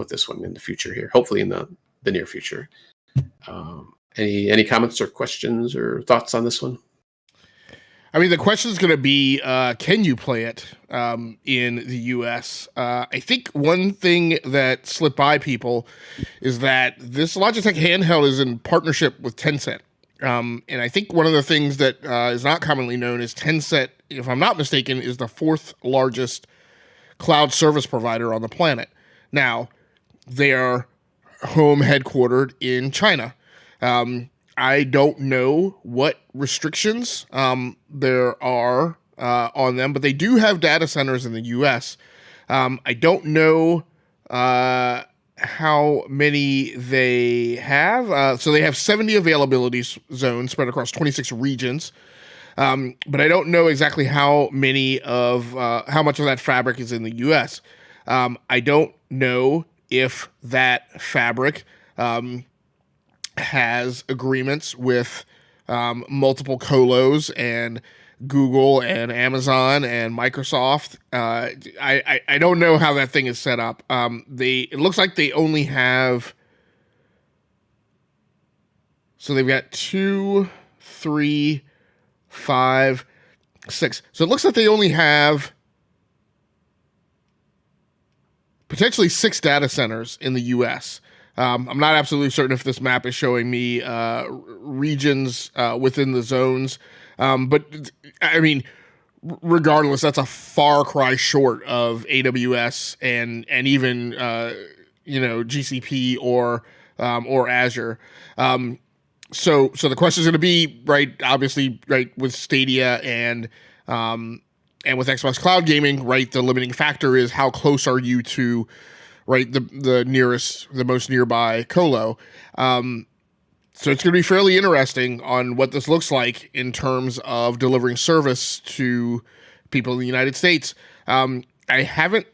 this one in the future here. Hopefully in the near future. Any comments or questions or thoughts on this one?
I mean, the question is going to be, can you play it in the US? I think one thing that slipped by people is that this Logitech Handheld is in partnership with Tencent. And I think one of the things that is not commonly known is Tencent, if I'm not mistaken, is the 4th largest cloud service provider on the planet. Now, they are home headquartered in China. I don't know what restrictions there are on them, but they do have data centers in the U.S. I don't know how many they have. So they have 70 availability zones spread across 26 regions. But I don't know exactly how much of that fabric is in the U.S. I don't know if that fabric has agreements with multiple colos and Google and Amazon and Microsoft. I don't know how that thing is set up. It looks like they only have. So they've got 2, 3, 5, 6. So it looks like they only have potentially 6 data centers in the U.S. I'm not absolutely certain if this map is showing me regions within the zones. But I mean, regardless, that's a far cry short of AWS and even GCP or Azure. So the question is going to be, right, obviously, right, with Stadia and with Xbox Cloud Gaming, right, the limiting factor is how close are you to, right, the most nearby colo. So it's going to be fairly interesting on what this looks like in terms of delivering service to people in the United States. I haven't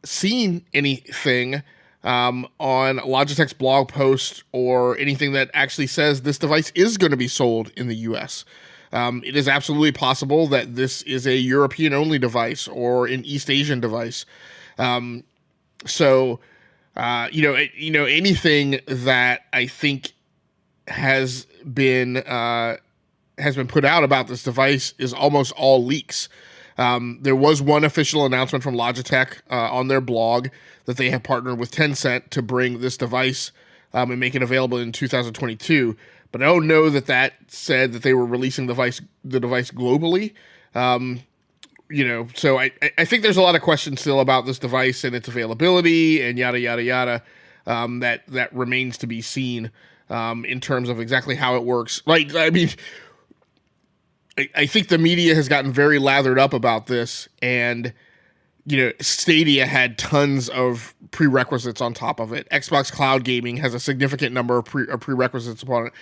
seen anything on Logitech's blog post or anything that actually says this device is going to be sold in the US. It is absolutely possible that this is a European-only device or an East Asian device. So anything that I think has been put out about this device is almost all leaks. There was one official announcement from Logitech on their blog that they have partnered with Tencent to bring this device and make it available in 2022. But I don't know that said that they were releasing the device globally. So I think there's a lot of questions still about this device and its availability and yada, yada, yada, that remains to be seen in terms of exactly how it works. Like, I mean, I think the media has gotten very lathered up about this, and Stadia had tons of prerequisites on top of it. Xbox Cloud Gaming has a significant number of prerequisites upon it.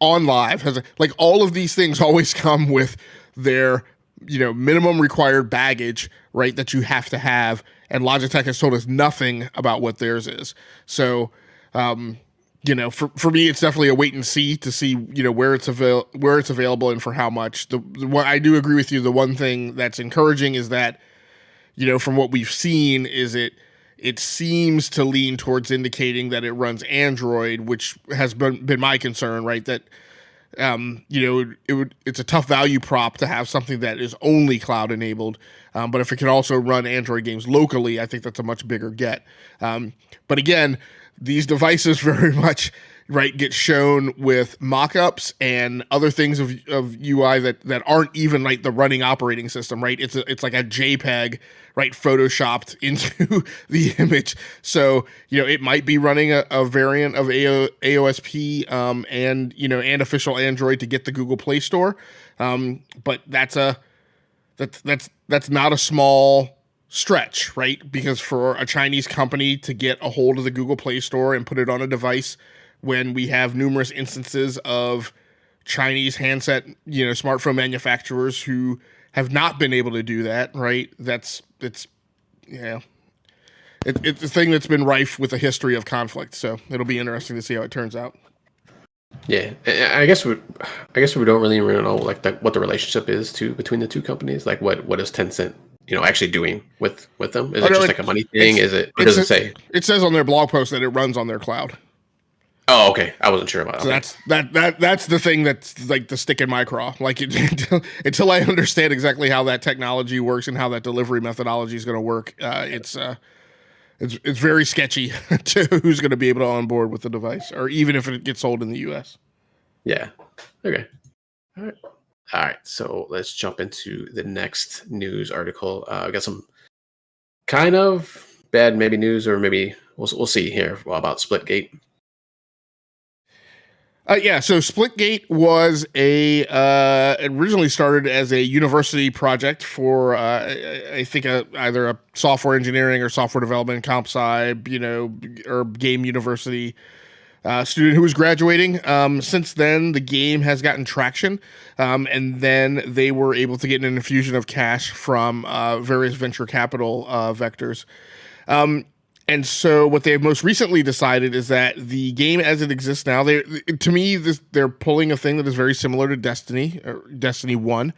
OnLive like all of these things always come with their minimum required baggage, right, that you have to have, and Logitech has told us nothing about what theirs is. So for me, it's definitely a wait and see to see where it's available and for how much. What I do agree with you, the one thing that's encouraging is that from what we've seen is it seems to lean towards indicating that it runs Android, which has been my concern, right? That it's a tough value prop to have something that is only cloud enabled, but if it can also run Android games locally, I think that's a much bigger get. But again, these devices very much, right, get shown with mock-ups and other things of UI that aren't even like the running operating system, right? It's like a JPEG, right, photoshopped into the image. So, it might be running a variant of AOSP and official Android to get the Google Play Store. But that's not a small stretch, right? Because for a Chinese company to get a hold of the Google Play Store and put it on a device, when we have numerous instances of Chinese handset, smartphone manufacturers who have not been able to do that, right? It's a thing that's been rife with a history of conflict. So it'll be interesting to see how it turns out.
Yeah, I guess we don't really know like what the relationship is between the two companies. Like what is Tencent actually doing with them? Is it just like a money thing? Is it? Or does it say?
It says on their blog post that it runs on their cloud.
Oh, okay. I wasn't sure about that.
So that's the thing that's like the stick in my craw. Like until I understand exactly how that technology works and how that delivery methodology is going to work, it's very sketchy to who's going to be able to onboard with the device, or even if it gets sold in the U.S.
Yeah. Okay. All right. So let's jump into the next news article. I got some kind of bad maybe news, or maybe we'll see here about Splitgate.
So Splitgate was originally started as a university project for I think either a software engineering or software development comp sci, or game university student who was graduating. Since then, the game has gotten traction, and then they were able to get an infusion of cash from various venture capital vectors. And so what they have most recently decided is that the game as it exists now, they're pulling a thing that is very similar to Destiny, or Destiny 1.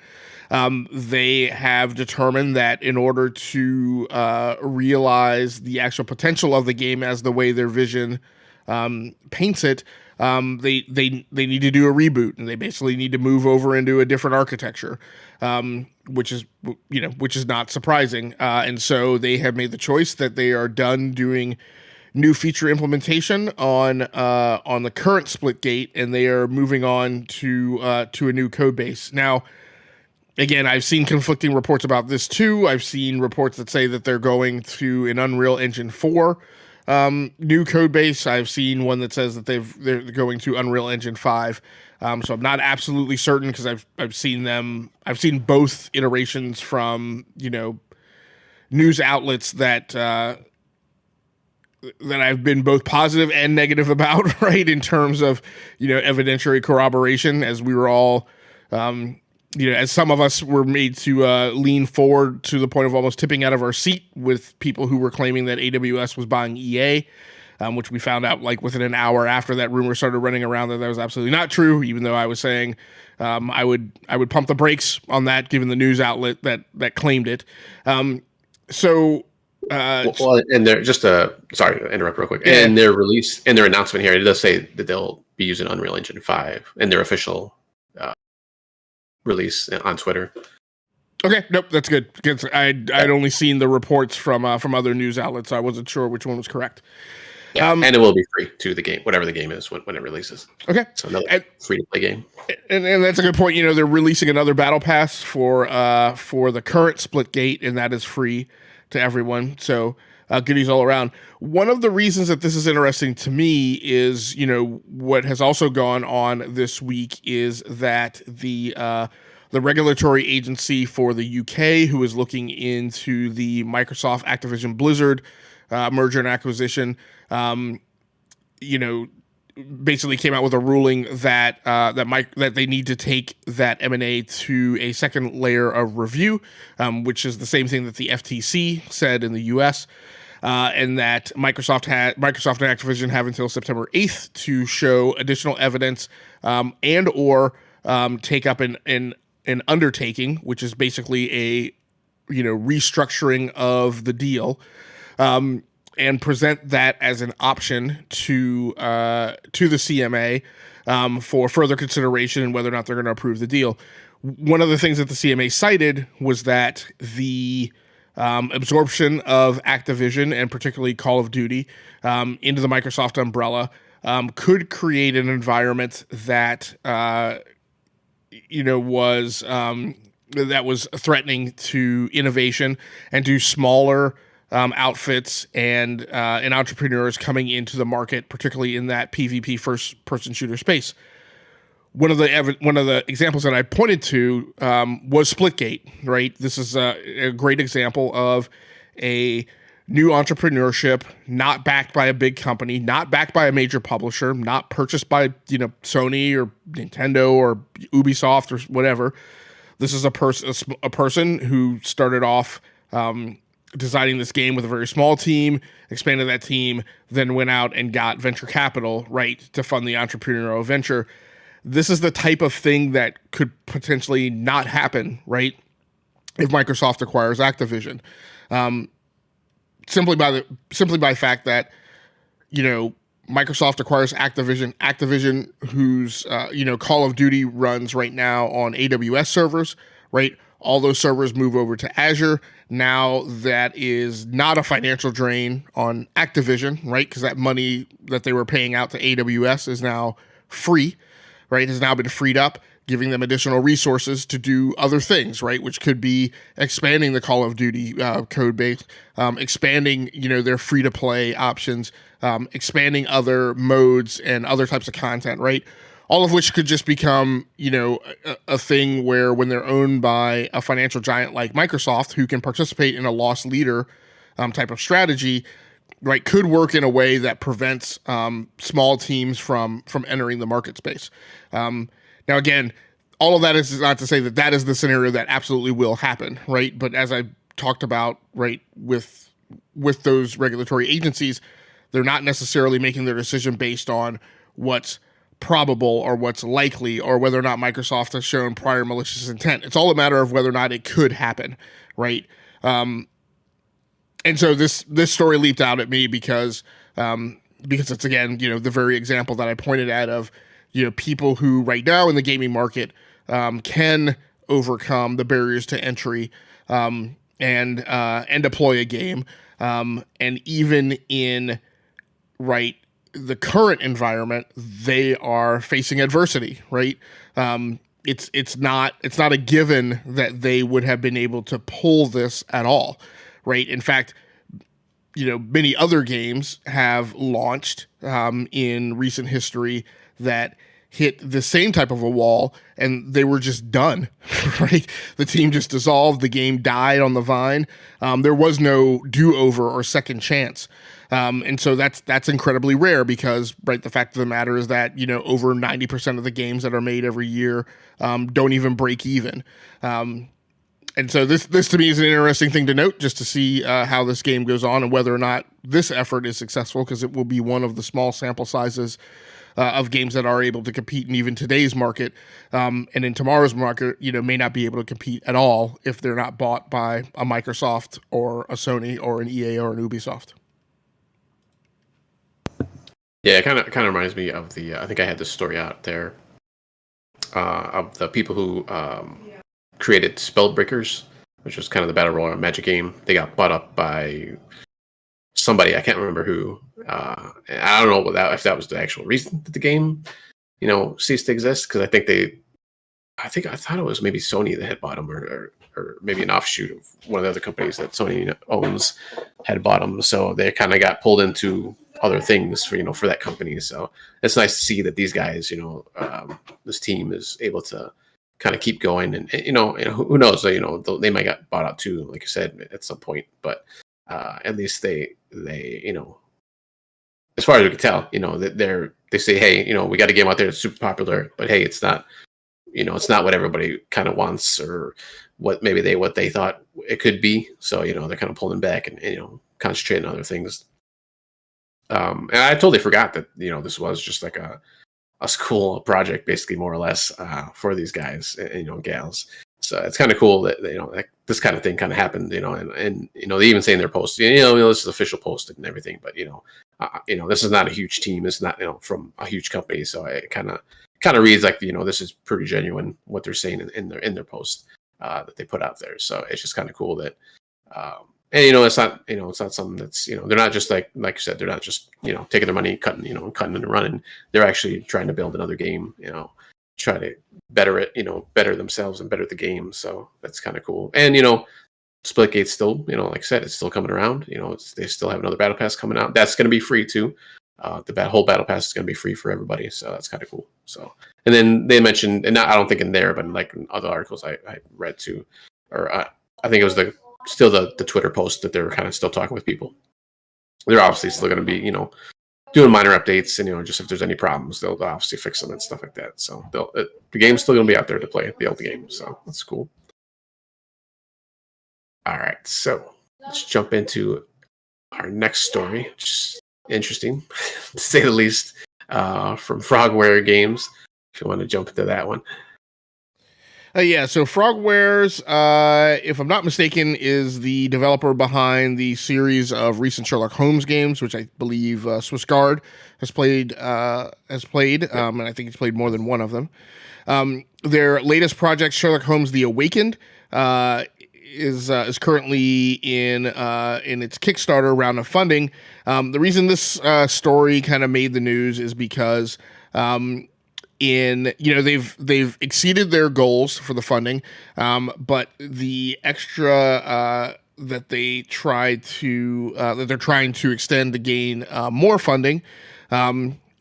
They have determined that in order to realize the actual potential of the game as the way their vision paints it, they need to do a reboot, and they basically need to move over into a different architecture, which is not surprising. And so they have made the choice that they are done doing new feature implementation on the current Splitgate, and they are moving on to a new code base. Now, again, I've seen conflicting reports about this too. I've seen reports that say that they're going to an Unreal Engine 4 new code base. I've seen one that says that they're going to Unreal Engine 5. So I'm not absolutely certain, because I've seen both iterations from news outlets that I've been both positive and negative about, right, in terms of evidentiary corroboration, as we were all as some of us were made to lean forward to the point of almost tipping out of our seat with people who were claiming that AWS was buying EA, which we found out like within an hour after that rumor started running around that was absolutely not true, even though I was saying I would pump the brakes on that given the news outlet that claimed it. And
they're just sorry to interrupt real quick.
Yeah.
And their release and their announcement here, it does say that they'll be using Unreal Engine 5 in their official release on Twitter.
Okay, nope, that's good, because I'd only seen the reports from other news outlets, so I wasn't sure which one was correct.
Yeah, and it will be free to the game, whatever the game is when it releases.
Okay,
so another free-to-play game.
And that's a good point. They're releasing another battle pass for the current Splitgate, and that is free to everyone. So goodies all around. One of the reasons that this is interesting to me is, what has also gone on this week is that the regulatory agency for the UK, who is looking into the Microsoft Activision Blizzard merger and acquisition, basically came out with a ruling that that they need to take that M&A to a second layer of review, which is the same thing that the FTC said in the US. And that Microsoft and Activision have until September 8th to show additional evidence and or take up an undertaking, which is basically a restructuring of the deal, and present that as an option to the CMA for further consideration and whether or not they're going to approve the deal. One of the things that the CMA cited was that the absorption of Activision, and particularly Call of Duty, into the Microsoft umbrella could create an environment that was threatening to innovation and to smaller outfits and entrepreneurs coming into the market, particularly in that PvP first-person shooter space. One of the examples that I pointed to was Splitgate, right? This is a great example of a new entrepreneurship, not backed by a big company, not backed by a major publisher, not purchased by, Sony or Nintendo or Ubisoft or whatever. This is a person who started off designing this game with a very small team, expanded that team, then went out and got venture capital, right, to fund the entrepreneurial venture. This is the type of thing that could potentially not happen, right, if Microsoft acquires Activision. Simply by the fact that, Microsoft acquires Activision, whose Call of Duty runs right now on AWS servers, right? All those servers move over to Azure. Now that is not a financial drain on Activision, right? Because that money that they were paying out to AWS is now free, right? Has now been freed up, giving them additional resources to do other things, right? Which could be expanding the Call of Duty code base, expanding, their free-to-play options, expanding other modes and other types of content, right? All of which could just become, a thing where when they're owned by a financial giant like Microsoft, who can participate in a loss leader type of strategy, right, could work in a way that prevents small teams from entering the market space. Now, again, all of that is not to say that is the scenario that absolutely will happen, right? But as I talked about, right, with those regulatory agencies, they're not necessarily making their decision based on what's probable or what's likely or whether or not Microsoft has shown prior malicious intent. It's all a matter of whether or not it could happen, right? And so this story leaped out at me because it's, again, the very example that I pointed at of, people who right now in the gaming market can overcome the barriers to entry and deploy a game. And even in, right, the current environment, they are facing adversity, right? It's not a given that they would have been able to pull this at all, right? In fact, many other games have launched in recent history that hit the same type of a wall and they were just done, right? The team just dissolved. The game died on the vine. There was no do-over or second chance. And so that's incredibly rare because, right, the fact of the matter is that, over 90% of the games that are made every year don't even break even. And so this to me is an interesting thing to note, just to see how this game goes on and whether or not this effort is successful, because it will be one of the small sample sizes of games that are able to compete in even today's market, and in tomorrow's market, may not be able to compete at all if they're not bought by a Microsoft or a Sony or an EA or an Ubisoft.
Yeah, it kind of reminds me of the. I think I had this story out there of the people who created Spellbreakers, which was kind of the battle royale magic game. They got bought up by somebody, I can't remember who. And I don't know if that was the actual reason that the game, ceased to exist. Because I thought it was maybe Sony that had bought them, or maybe an offshoot of one of the other companies that Sony owns had bought them. So they kind of got pulled into other things for that company. So it's nice to see that these guys, this team is able to kind of keep going, and who knows, they might get bought out too, like I said, at some point. But at least they as far as we can tell, they say, hey, we got a game out there that's super popular, but hey, it's not, it's not what everybody kind of wants or what they thought it could be. So, they're kind of pulling back and, concentrating on other things. And I totally forgot that, this was just like a school project, basically, more or less, for these guys and, gals. So it's kind of cool that, like this kind of thing kind of happened, and they even say in their post, this is official posted and everything, but, this is not a huge team. It's not, from a huge company. So it kind of reads like, this is pretty genuine what they're saying in their post that they put out there. So it's just kind of cool that, and it's not something that's, they're not just like you said, they're not just, taking their money, cutting and running. They're actually trying to build another game, try to better it, better themselves and better the game. So that's kind of cool. And, Splitgate's still, like I said, it's still coming around. They still have another battle pass coming out. That's going to be free too. The whole battle pass is going to be free for everybody. So that's kind of cool. So, and then they mentioned, and not, I don't think in there, but in like in other articles I read too, or I think it was the still the Twitter post that they were kind of still talking with people. They're obviously still going to be, doing minor updates, and just if there's any problems, they'll obviously fix them and stuff like that. So the game's still going to be out there to play, the old game. So that's cool. All right, so let's jump into our next story, which is interesting to say the least, from Frogware Games. If you want to jump into that one.
Yeah, so Frogwares, if I'm not mistaken, is the developer behind the series of recent Sherlock Holmes games, which I believe Swissguard has played, and I think he's played more than one of them. Their latest project, Sherlock Holmes: The Awakened, is currently in its Kickstarter round of funding. The reason this story kind of made the news is because they've exceeded their goals for the funding, but the extra that they're trying to extend to gain more funding,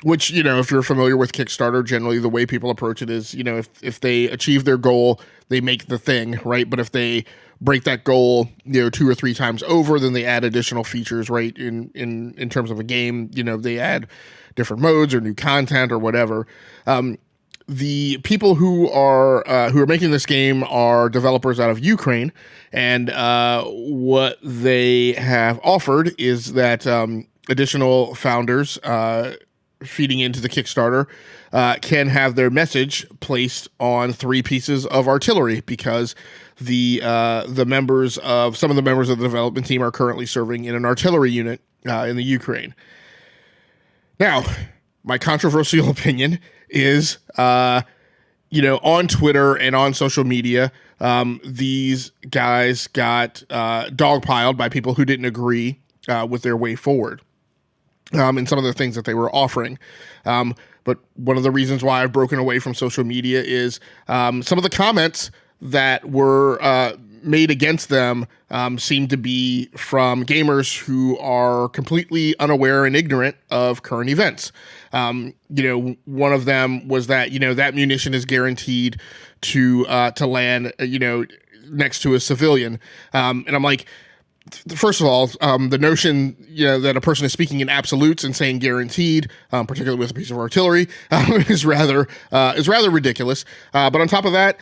which, if you're familiar with Kickstarter, generally the way people approach it is, if they achieve their goal, they make the thing, right? But if they break that goal, 2 or 3 times over, then they add additional features, right? In terms of a game, they add different modes or new content or whatever. The people who are making this game are developers out of Ukraine, and what they have offered is that additional founders feeding into the Kickstarter can have their message placed on 3 pieces of artillery, because some of the members of the development team are currently serving in an artillery unit in the Ukraine. Now, my controversial opinion is, on Twitter and on social media, these guys got dogpiled by people who didn't agree with their way forward, and some of the things that they were offering. But one of the reasons why I've broken away from social media is some of the comments that were made against them seem to be from gamers who are completely unaware and ignorant of current events. One of them was that, that munition is guaranteed to land, next to a civilian. And I'm like, first of all, the notion, that a person is speaking in absolutes and saying guaranteed, particularly with a piece of artillery, is rather ridiculous. But on top of that,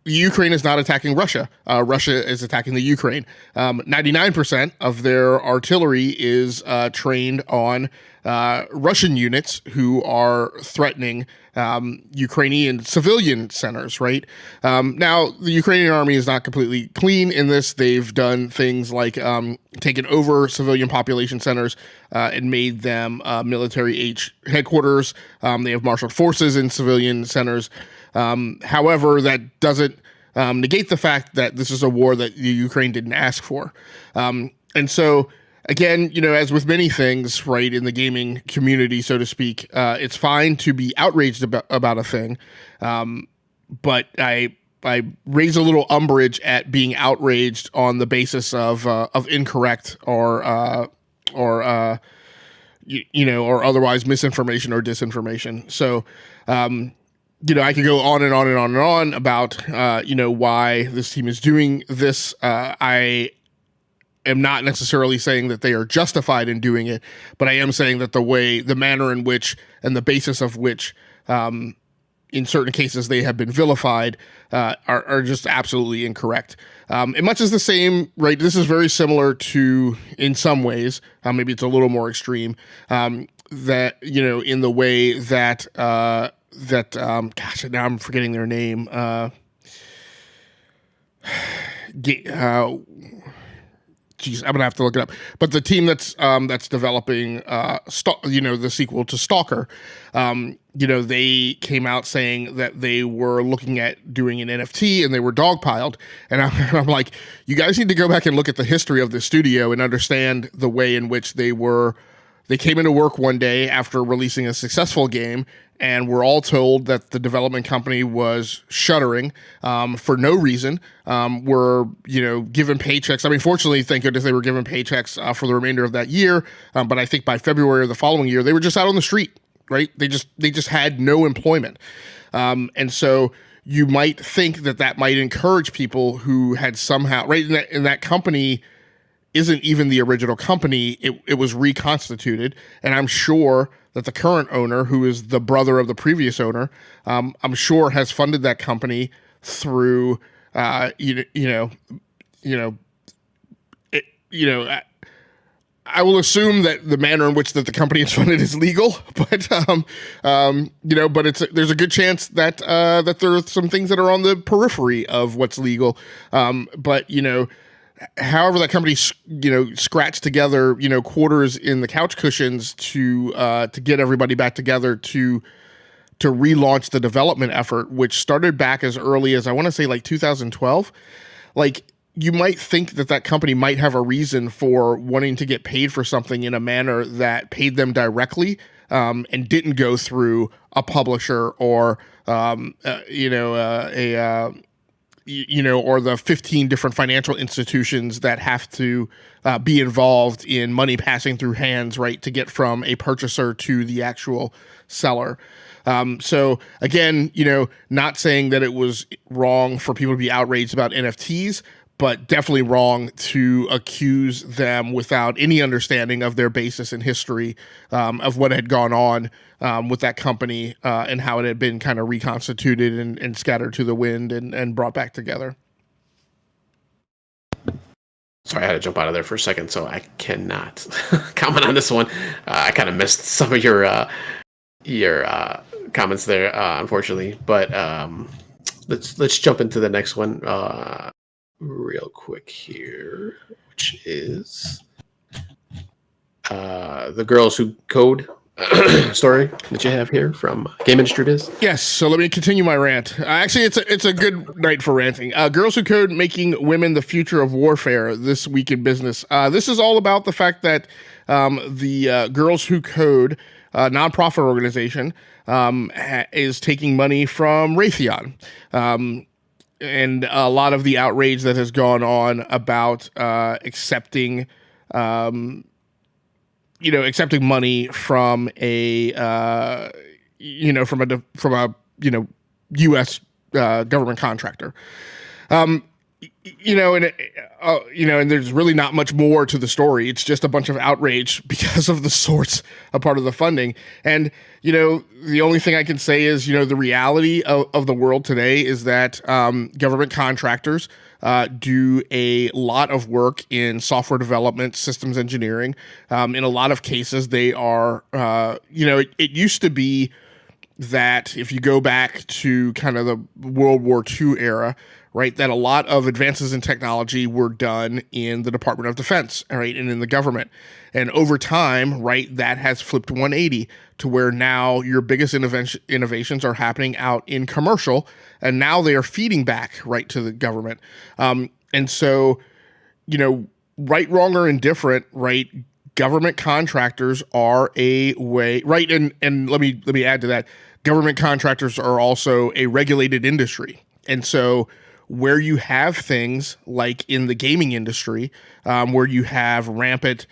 Ukraine is not attacking Russia. Russia is attacking the Ukraine. 99% of their artillery is trained on Russian units who are threatening Ukrainian civilian centers, right? Now, the Ukrainian army is not completely clean in this. They've done things like taken over civilian population centers and made them military headquarters. They have marshaled forces in civilian centers. However, that doesn't negate the fact that this is a war that the Ukraine didn't ask for. And so, again, as with many things, right, in the gaming community, so to speak, it's fine to be outraged about a thing, but I raise a little umbrage at being outraged on the basis of incorrect or otherwise misinformation or disinformation. So, I could go on and on and on and on about why this team is doing this. I am not necessarily saying that they are justified in doing it, but I am saying that the manner in which, and the basis of which, in certain cases they have been vilified, are just absolutely incorrect. And much as the same, right? This is very similar to, in some ways, maybe it's a little more extreme, that, in the way that, gosh, now I'm forgetting their name. Geez, I'm gonna have to look it up. But the team that's developing, the sequel to Stalker, they came out saying that they were looking at doing an NFT and they were dogpiled. And I'm like, you guys need to go back and look at the history of the studio and understand the way in which they came into work one day after releasing a successful game, and we're all told that the development company was shuttering for no reason. Were given paychecks. I mean, fortunately, thank goodness they were given paychecks for the remainder of that year. But I think by February of the following year, they were just out on the street. Right? They just had no employment. And so you might think that might encourage people who had somehow, right, in that company isn't even the original company. It was reconstituted, and I'm sure that the current owner, who is the brother of the previous owner, I'm sure has funded that company through, I will assume that the manner in which that the company is funded is legal, but there's a good chance that that there are some things that are on the periphery of what's legal. However that company scratched together quarters in the couch cushions to get everybody back together to relaunch the development effort, which started back as early as I want to say like 2012. Like, you might think that company might have a reason for wanting to get paid for something in a manner that paid them directly, and didn't go through a publisher or or the 15 different financial institutions that have to be involved in money passing through hands, right, to get from a purchaser to the actual seller. So again, not saying that it was wrong for people to be outraged about NFTs, but definitely wrong to accuse them without any understanding of their basis in history, of what had gone on with that company, and how it had been kind of reconstituted and scattered to the wind and brought back together.
Sorry, I had to jump out of there for a second, so I cannot comment on this one. I kind of missed some of your comments there, unfortunately. But let's jump into the next one real quick here, which is the Girls Who Code story that you have here from Game Industry Biz.
Yes, so let me continue my rant. Actually, it's a good night for ranting. Girls Who Code making women the future of warfare this week in business. This is all about the fact that the Girls Who Code nonprofit organization is taking money from Raytheon. And a lot of the outrage that has gone on about accepting money from a U.S. Government contractor. And there's really not much more to the story. It's just a bunch of outrage because of the source of part of the funding. And, the only thing I can say is, the reality of the world today is that government contractors do a lot of work in software development, systems engineering. In a lot of cases, they are, it used to be that if you go back to kind of the World War II era, right, that a lot of advances in technology were done in the Department of Defense, right, and in the government. And over time, right, that has flipped 180 to where now your biggest innovations are happening out in commercial, and now they are feeding back, right, to the government. And so, right, wrong, or indifferent, right, government contractors are a way, right, and let me add to that, government contractors are also a regulated industry. And so where you have things like in the gaming industry, where you have rampant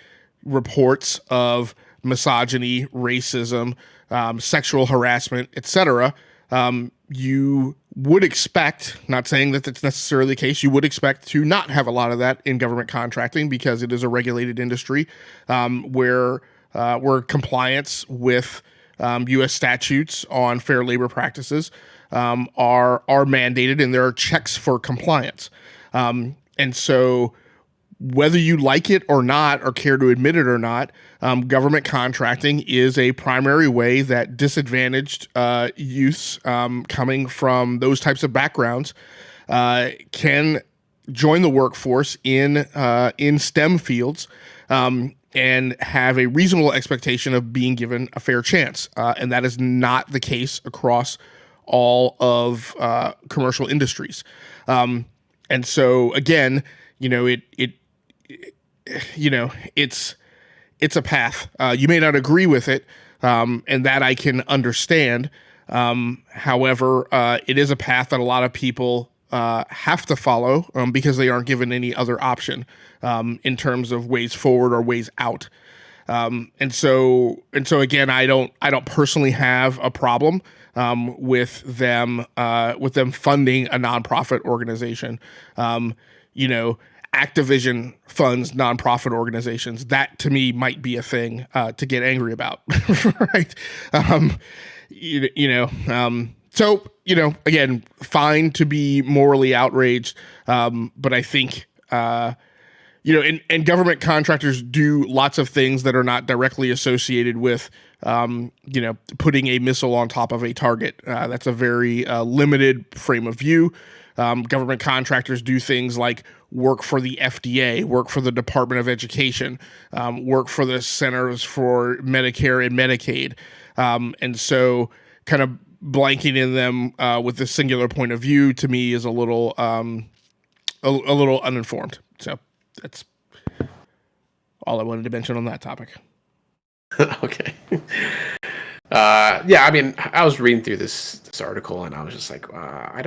reports of misogyny, racism, sexual harassment, etc., you would expect, not saying that that's necessarily the case, you would expect to not have a lot of that in government contracting because it is a regulated industry, where compliance with U.S. statutes on fair labor practices are mandated, and there are checks for compliance. And so whether you like it or not, or care to admit it or not, government contracting is a primary way that disadvantaged youths coming from those types of backgrounds can join the workforce in STEM fields and have a reasonable expectation of being given a fair chance. And that is not the case across all of commercial industries. And so again, it's a path. You may not agree with it, and that I can understand. However, it is a path that a lot of people have to follow because they aren't given any other option in terms of ways forward or ways out. And so again, I don't personally have a problem with them funding a nonprofit organization. Activision funds nonprofit organizations. That to me might be a thing to get angry about, right? So again, fine to be morally outraged, but I think and government contractors do lots of things that are not directly associated with putting a missile on top of a target. That's a very limited frame of view. Government contractors do things like work for the FDA, work for the Department of Education, work for the Centers for Medicare and Medicaid. And so kind of blanking in them with this singular point of view to me is a little uninformed. So that's all I wanted to mention on that topic.
Okay. Yeah, I mean, I was reading through this article and I was just like, I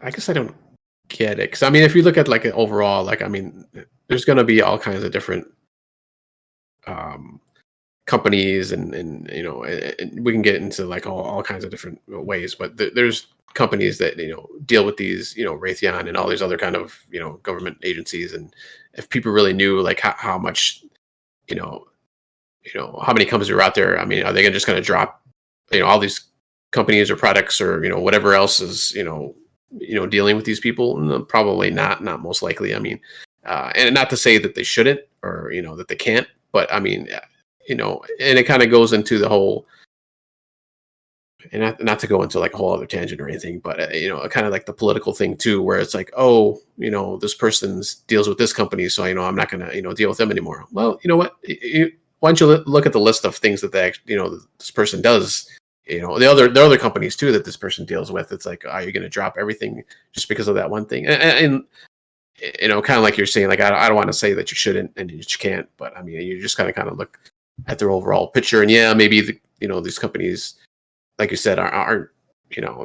guess I don't get it. Cause I mean, if you look at like an overall, like, I mean, there's going to be all kinds of different, companies and we can get into like all kinds of different ways, but there's companies that, deal with these, Raytheon and all these other kind of, government agencies. And if people really knew like how much, how many companies are out there, I mean, are they just going to drop, all these companies or products or, whatever else is, dealing with these people? No, probably not most likely. I mean, and not to say that they shouldn't or, that they can't, but I mean, and it kind of goes into the whole, and not to go into like a whole other tangent or anything, but kind of like the political thing too, where it's like, oh, this person deals with this company, so I'm not going to deal with them anymore. Well, you know what? Why don't you look at the list of things that this person does? The other companies too that this person deals with. It's like, are you going to drop everything just because of that one thing? And kind of like you're saying, like I don't want to say that you shouldn't and you just can't, but I mean, you just kind of look at their overall picture, and yeah, maybe these companies, like you said, aren't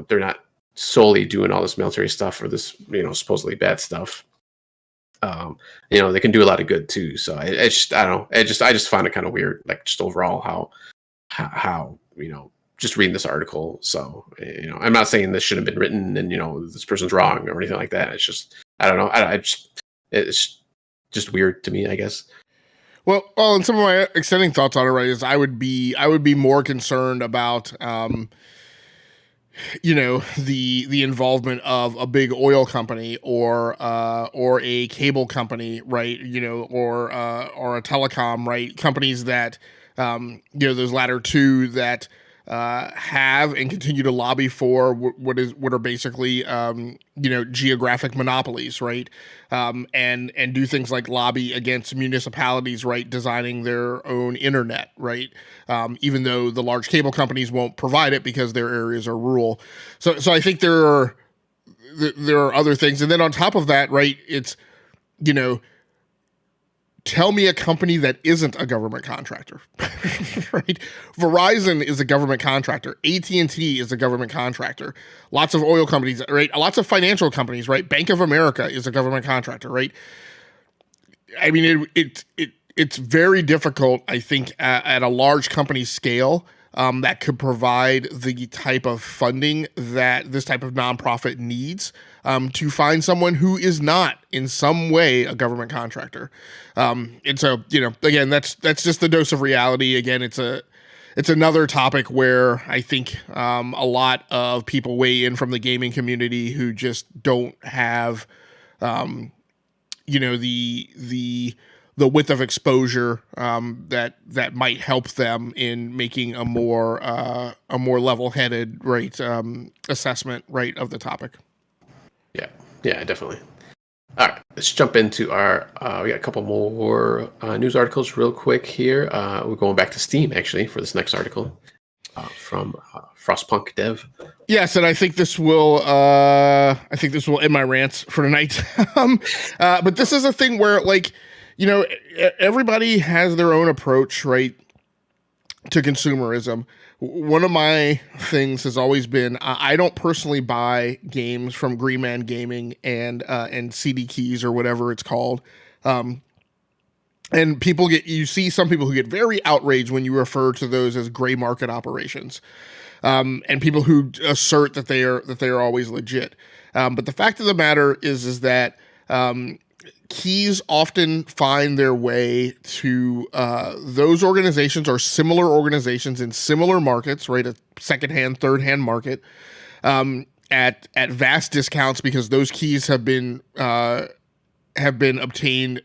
they're not solely doing all this military stuff or this supposedly bad stuff. They can do a lot of good too. So I don't know. I just find it kind of weird, like just overall how just reading this article. So I'm not saying this shouldn't have been written and this person's wrong or anything like that. It's just I don't know. It's just weird to me, I guess.
Well, and some of my extending thoughts on it, right, is I would be more concerned about, the involvement of a big oil company or a cable company, right, or a telecom, right, companies that, those latter two that have and continue to lobby for what are basically geographic monopolies, right? And do things like lobby against municipalities, right, designing their own internet, right? Even though the large cable companies won't provide it because their areas are rural. So I think there are other things, and then on top of that, right, it's tell me a company that isn't a government contractor, right? Verizon is a government contractor. AT&T is a government contractor. Lots of oil companies, right? Lots of financial companies, right? Bank of America is a government contractor, right? I mean, it's very difficult, I think, at a large company scale that could provide the type of funding that this type of nonprofit needs to find someone who is not in some way a government contractor. And so, again, that's just the dose of reality. Again, it's another topic where I think a lot of people weigh in from the gaming community who just don't have, the width of exposure that might help them in making a more level-headed, right, assessment, right, of the topic.
Yeah, definitely. All right, let's jump into our. We got a couple more news articles real quick here. We're going back to Steam actually for this next article from Frostpunk Dev.
Yes, and I think this will end my rants for tonight. But this is a thing where, like, everybody has their own approach, right, to consumerism. One of my things has always been I don't personally buy games from Green Man Gaming and CD Keys or whatever it's called. And you see some people who get very outraged when you refer to those as gray market operations, and people who assert that they are always legit. But the fact of the matter is that keys often find their way to those organizations or similar organizations in similar markets, right? A secondhand, third-hand market, at vast discounts because those keys have been obtained,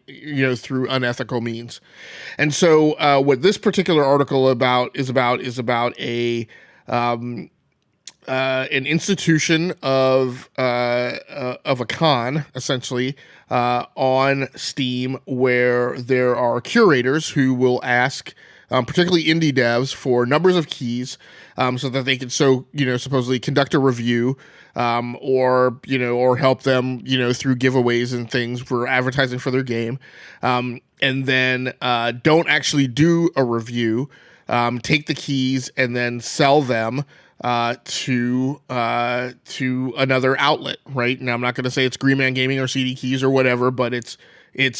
through unethical means. And so, what this particular article is about an institution of a con, essentially, on Steam, where there are curators who will ask, particularly indie devs, for numbers of keys, so that they can supposedly conduct a review, or help them, through giveaways and things for advertising for their game, and then don't actually do a review, take the keys and then sell them to another outlet, right? Now, I'm not going to say it's Green Man Gaming or CD Keys or whatever, but it's gaming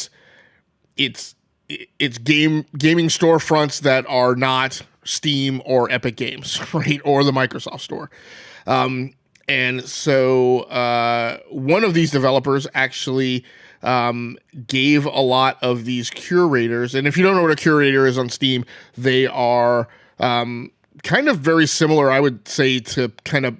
storefronts that are not Steam or Epic Games, right, or the Microsoft Store. And so one of these developers actually gave a lot of these curators, and if you don't know what a curator is on Steam, they are kind of very similar, I would say, to kind of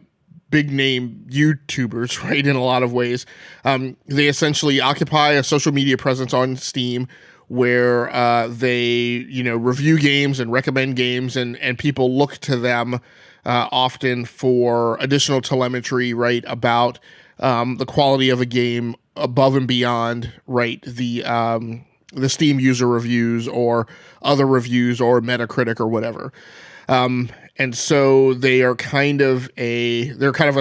big name YouTubers, right, in a lot of ways. They essentially occupy a social media presence on Steam where they, review games and recommend games, and people look to them often for additional telemetry, right, about the quality of a game above and beyond, right, the Steam user reviews or other reviews or Metacritic or whatever. And so they are kind of a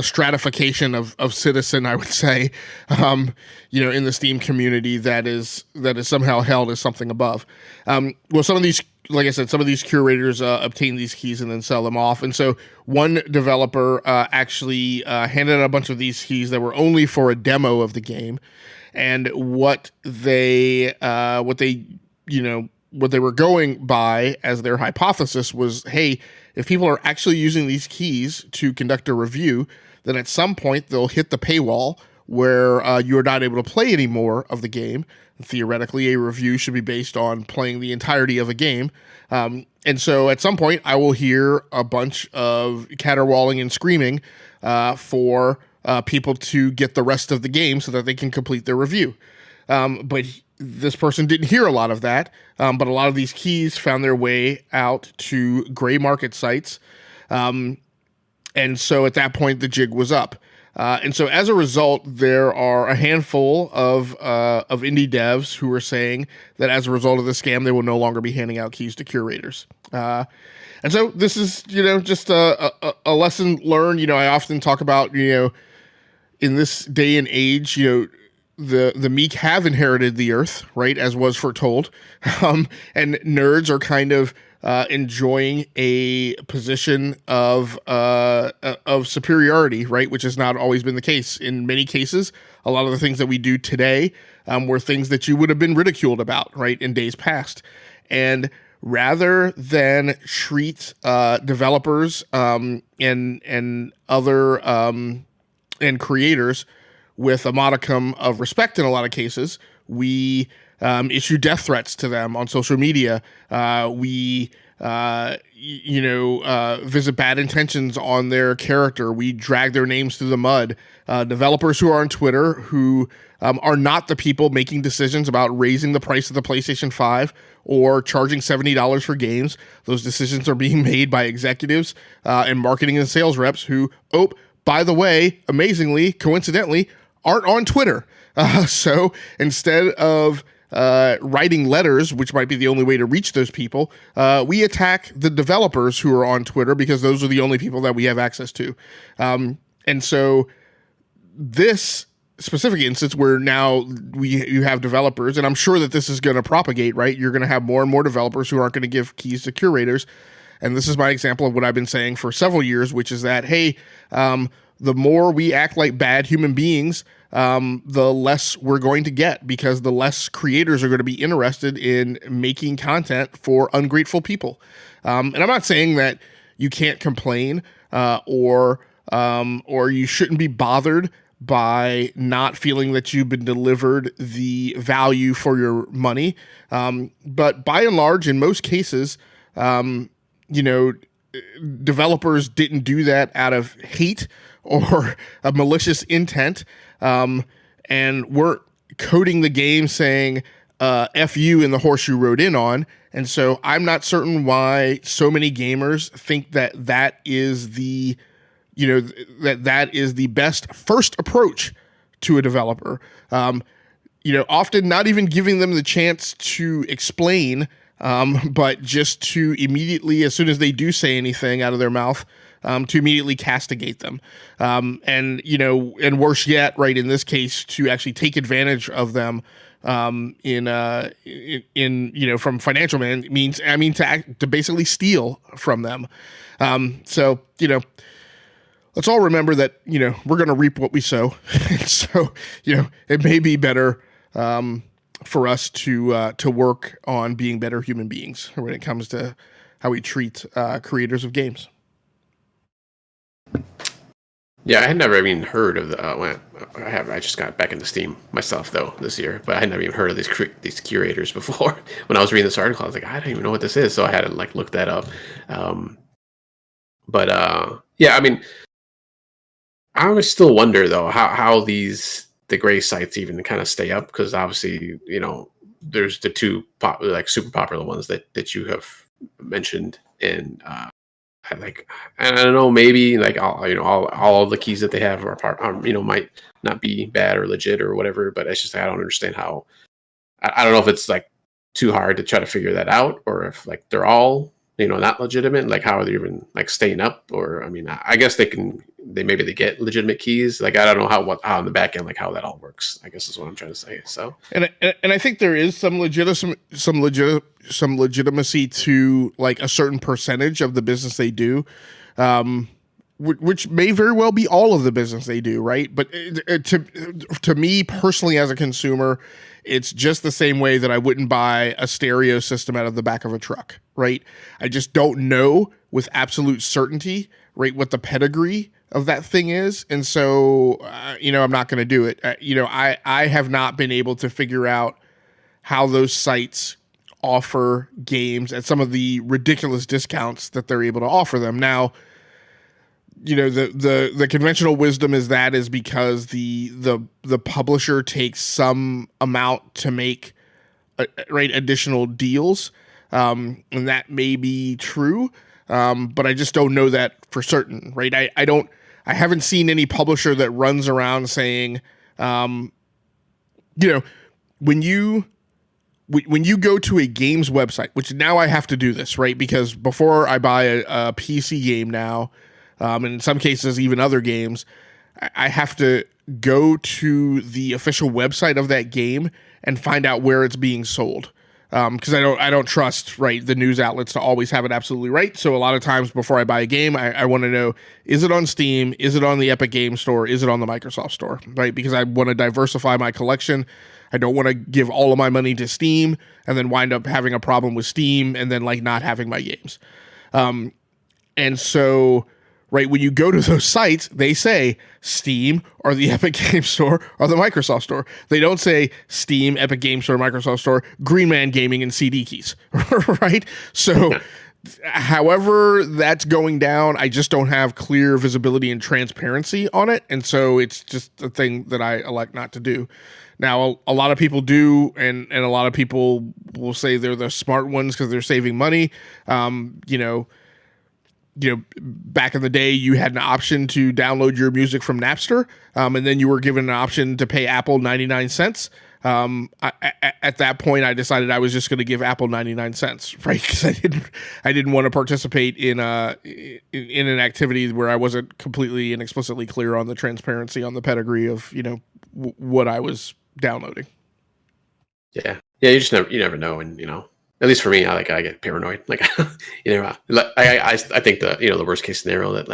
stratification of citizen, I would say, in the Steam community that is somehow held as something above. Well, some of these, like I said, some of these curators obtain these keys and then sell them off. And so one developer actually handed out a bunch of these keys that were only for a demo of the game. And what they were going by as their hypothesis was, hey, if people are actually using these keys to conduct a review, then at some point they'll hit the paywall where you are not able to play any more of the game. Theoretically, a review should be based on playing the entirety of a game. And so at some point I will hear a bunch of caterwauling and screaming for people to get the rest of the game so that they can complete their review. But this person didn't hear a lot of that, but a lot of these keys found their way out to gray market sites. And so at that point, the jig was up. And so as a result, there are a handful of indie devs who are saying that as a result of the scam, they will no longer be handing out keys to curators. And so this is, just a lesson learned. I often talk about, in this day and age, the meek have inherited the earth, right, as was foretold, and nerds are kind of enjoying a position of superiority, right, which has not always been the case. In many cases, a lot of the things that we do today were things that you would have been ridiculed about, right, in days past. And rather than treat developers and other and creators with a modicum of respect in a lot of cases, we issue death threats to them on social media. We visit bad intentions on their character. We drag their names through the mud. Developers who are on Twitter who are not the people making decisions about raising the price of the PlayStation 5 or charging $70 for games. Those decisions are being made by executives and marketing and sales reps who, by the way, amazingly, coincidentally, aren't on Twitter. So instead of writing letters, which might be the only way to reach those people, we attack the developers who are on Twitter because those are the only people that we have access to. And so this specific instance where now you have developers, and I'm sure that this is going to propagate, right? You're going to have more and more developers who aren't going to give keys to curators. And this is my example of what I've been saying for several years, which is that, hey, the more we act like bad human beings, the less we're going to get, because the less creators are going to be interested in making content for ungrateful people. And I'm not saying that you can't complain or you shouldn't be bothered by not feeling that you've been delivered the value for your money. But by and large, in most cases, developers didn't do that out of hate or a malicious intent, and weren't coding the game saying F you in the horse you rode in on. And so I'm not certain why so many gamers think that is the that is the best first approach to a developer. Often not even giving them the chance to explain, but just to immediately, as soon as they do say anything out of their mouth, to immediately castigate them. And worse yet, right, in this case, to actually take advantage of them from financial means, to basically steal from them. Let's all remember that, we're going to reap what we sow. So, it may be better for us to work on being better human beings when it comes to how we treat creators of games.
Yeah, I had never even heard of the. I just got back into Steam myself though this year, but I had never even heard of these curators before. When I was reading this article, I was like, I don't even know what this is, so I had to look that up. I always still wonder though how the gray sites even kind of stay up, because obviously there's the two super popular ones that you have mentioned, and I don't know, maybe all of the keys that they have might not be bad or legit or whatever, but it's just I don't understand how. I don't know if it's too hard to try to figure that out, or if they're all not legitimate, how are they even staying up, or I guess they get legitimate keys. I don't know how on the back end how that all works, I guess is what I'm trying to say. So
and I think there is some legitimacy to a certain percentage of the business they do, which may very well be all of the business they do, right? But to me personally, as a consumer, it's just the same way that I wouldn't buy a stereo system out of the back of a truck, right? I just don't know with absolute certainty, right, what the pedigree of that thing is. And so, I'm not going to do it. I have not been able to figure out how those sites offer games at some of the ridiculous discounts that they're able to offer them. Now, the conventional wisdom is because the publisher takes some amount to make additional deals, and that may be true, but I just don't know that for certain, right? I haven't seen any publisher that runs around saying, when you go to a games website, which now I have to do this, right? Because before I buy a PC game now, and in some cases even other games, I have to go to the official website of that game and find out where it's being sold, because I don't trust the news outlets to always have it absolutely right. So a lot of times before I buy a game, I want to know, is it on Steam, is it on the Epic Game Store, is it on the Microsoft Store, right? Because I want to diversify my collection. I don't want to give all of my money to Steam and then wind up having a problem with Steam and then not having my games. And so, right, when you go to those sites, they say Steam or the Epic Game Store or the Microsoft Store. They don't say Steam, Epic Game Store, Microsoft Store, Green Man Gaming, and CD Keys, right? So however that's going down, I just don't have clear visibility and transparency on it. And so it's just a thing that I elect not to do. Now, a lot of people do, and a lot of people will say they're the smart ones because they're saving money. Back in the day, you had an option to download your music from Napster, and then you were given an option to pay Apple 99 cents. At that point, I decided I was just going to give Apple 99 cents, right? Because I didn't want to participate in an activity where I wasn't completely and explicitly clear on the transparency on the pedigree of what I was downloading.
Yeah. You just never know, and at least for me, I get paranoid. I think the worst case scenario that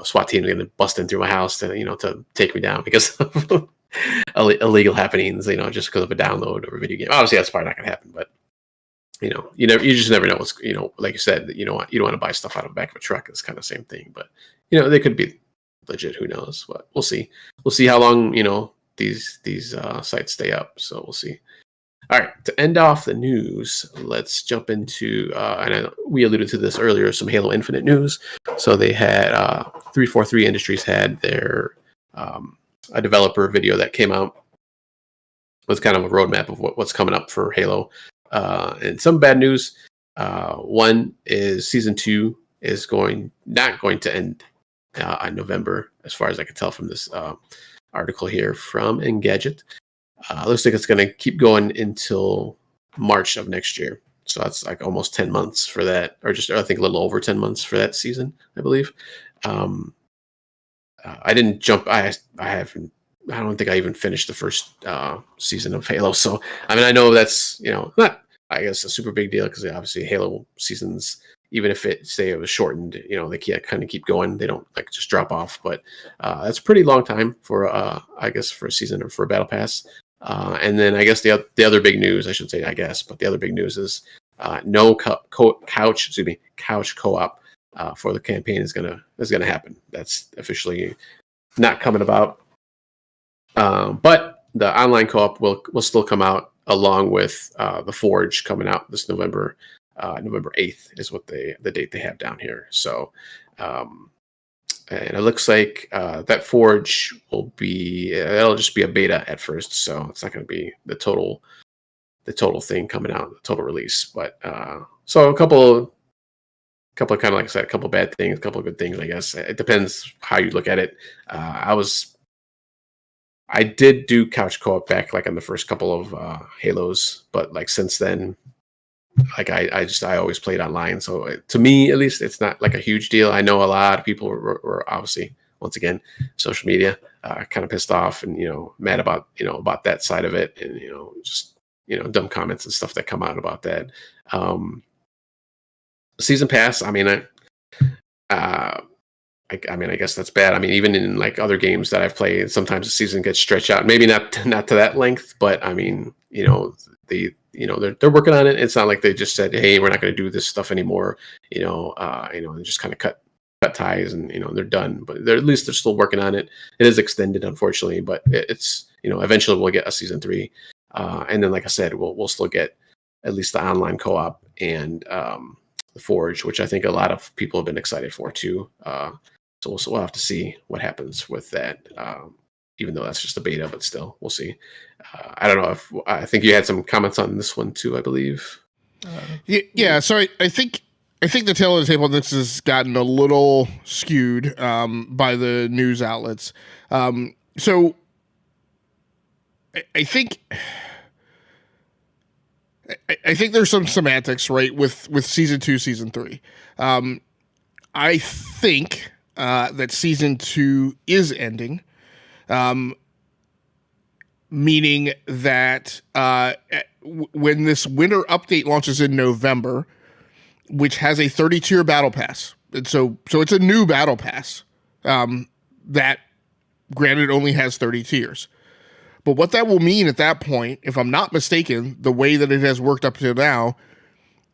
SWAT team is going to bust in through my house to to take me down because of illegal happenings, just because of a download or a video game. Obviously, that's probably not going to happen, but you just never know what's, like you said, you don't want to buy stuff out of the back of a truck. It's kind of the same thing, but they could be legit. Who knows? But we'll see. We'll see how long these sites stay up. So we'll see. All right, to end off the news, let's jump into, and we alluded to this earlier, some Halo Infinite news. So they had 343 Industries had their a developer video that came out with kind of a roadmap of what's coming up for Halo. And some bad news. One is Season 2 is not going to end in November, as far as I can tell from this article here from Engadget. Looks like it's going to keep going until March of next year. So that's like almost 10 months for that, or just I think a little over 10 months for that season, I believe. I didn't jump. I don't think I even finished the first season of Halo. So I mean, I know that's not, I guess, a super big deal because obviously Halo seasons, even if it was shortened, they can't kind of keep going. They don't like just drop off. But that's a pretty long time for I guess for a season or for a battle pass. And then I guess the other big news, I should say, but the other big news is no couch co-op for the campaign is gonna happen. That's officially not coming about. But the online co-op will still come out along with the Forge coming out this November. November 8th is what the date they have down here. So, and it looks like that Forge it'll just be a beta at first, so it's not going to be the total thing coming out, the total release. But so a couple kind of, like I said, a couple bad things, a couple of good things, I guess. It depends how you look at it. I did do couch co-op back like on the first couple of Halos, but like since then, like I always played online. So to me, at least, it's not like a huge deal. I know a lot of people were obviously, once again, social media, kind of pissed off and mad about about that side of it, and just dumb comments and stuff that come out about that. Season pass. I mean, I guess that's bad. I mean, even in like other games that I've played, sometimes the season gets stretched out. Maybe not to that length, but I mean, they're working on it. It's not like they just said, "Hey, we're not going to do this stuff anymore." And just kind of cut ties, and they're done. But at least they're still working on it. It is extended, unfortunately, but it's eventually we'll get a season 3, and then like I said, we'll still get at least the online co-op and the Forge, which I think a lot of people have been excited for too. So we'll have to see what happens with that. Even though that's just a beta, but still, we'll see. I don't know I think you had some comments on this one too, I believe.
Yeah. So I think the tail of the table on this has gotten a little skewed by the news outlets. So I think there's some semantics, right, with season 2, season 3. I think that season 2 is ending. Meaning that when this winter update launches in November, which has a 30-tier battle pass, and so it's a new battle pass that, granted, only has 30 tiers. But what that will mean at that point, if I'm not mistaken, the way that it has worked up to now,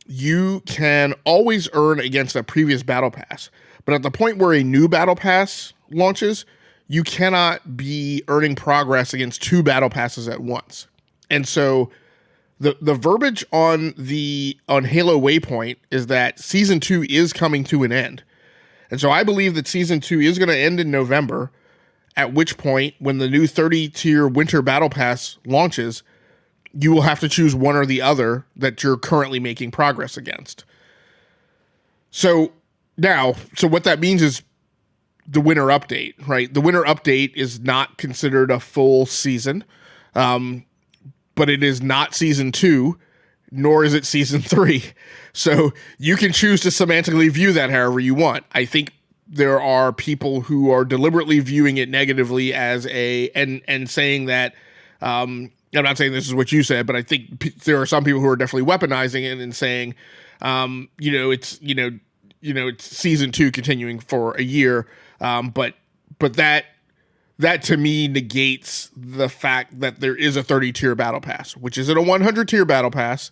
you can always earn against a previous battle pass. But at the point where a new battle pass launches, you cannot be earning progress against 2 battle passes at once. And so the verbiage on Halo Waypoint is that season 2 is coming to an end. And so I believe that season 2 is going to end in November, at which point, when the new 30-tier winter battle pass launches, you will have to choose one or the other that you're currently making progress against. So what that means is the winter update, right? The winter update is not considered a full season, but it is not season 2, nor is it season 3. So you can choose to semantically view that however you want. I think there are people who are deliberately viewing it negatively and saying that, I'm not saying this is what you said, but I think there are some people who are definitely weaponizing it and saying, it's season 2 continuing for a year. But that to me negates the fact that there is a 30-tier battle pass, which isn't a 100-tier battle pass.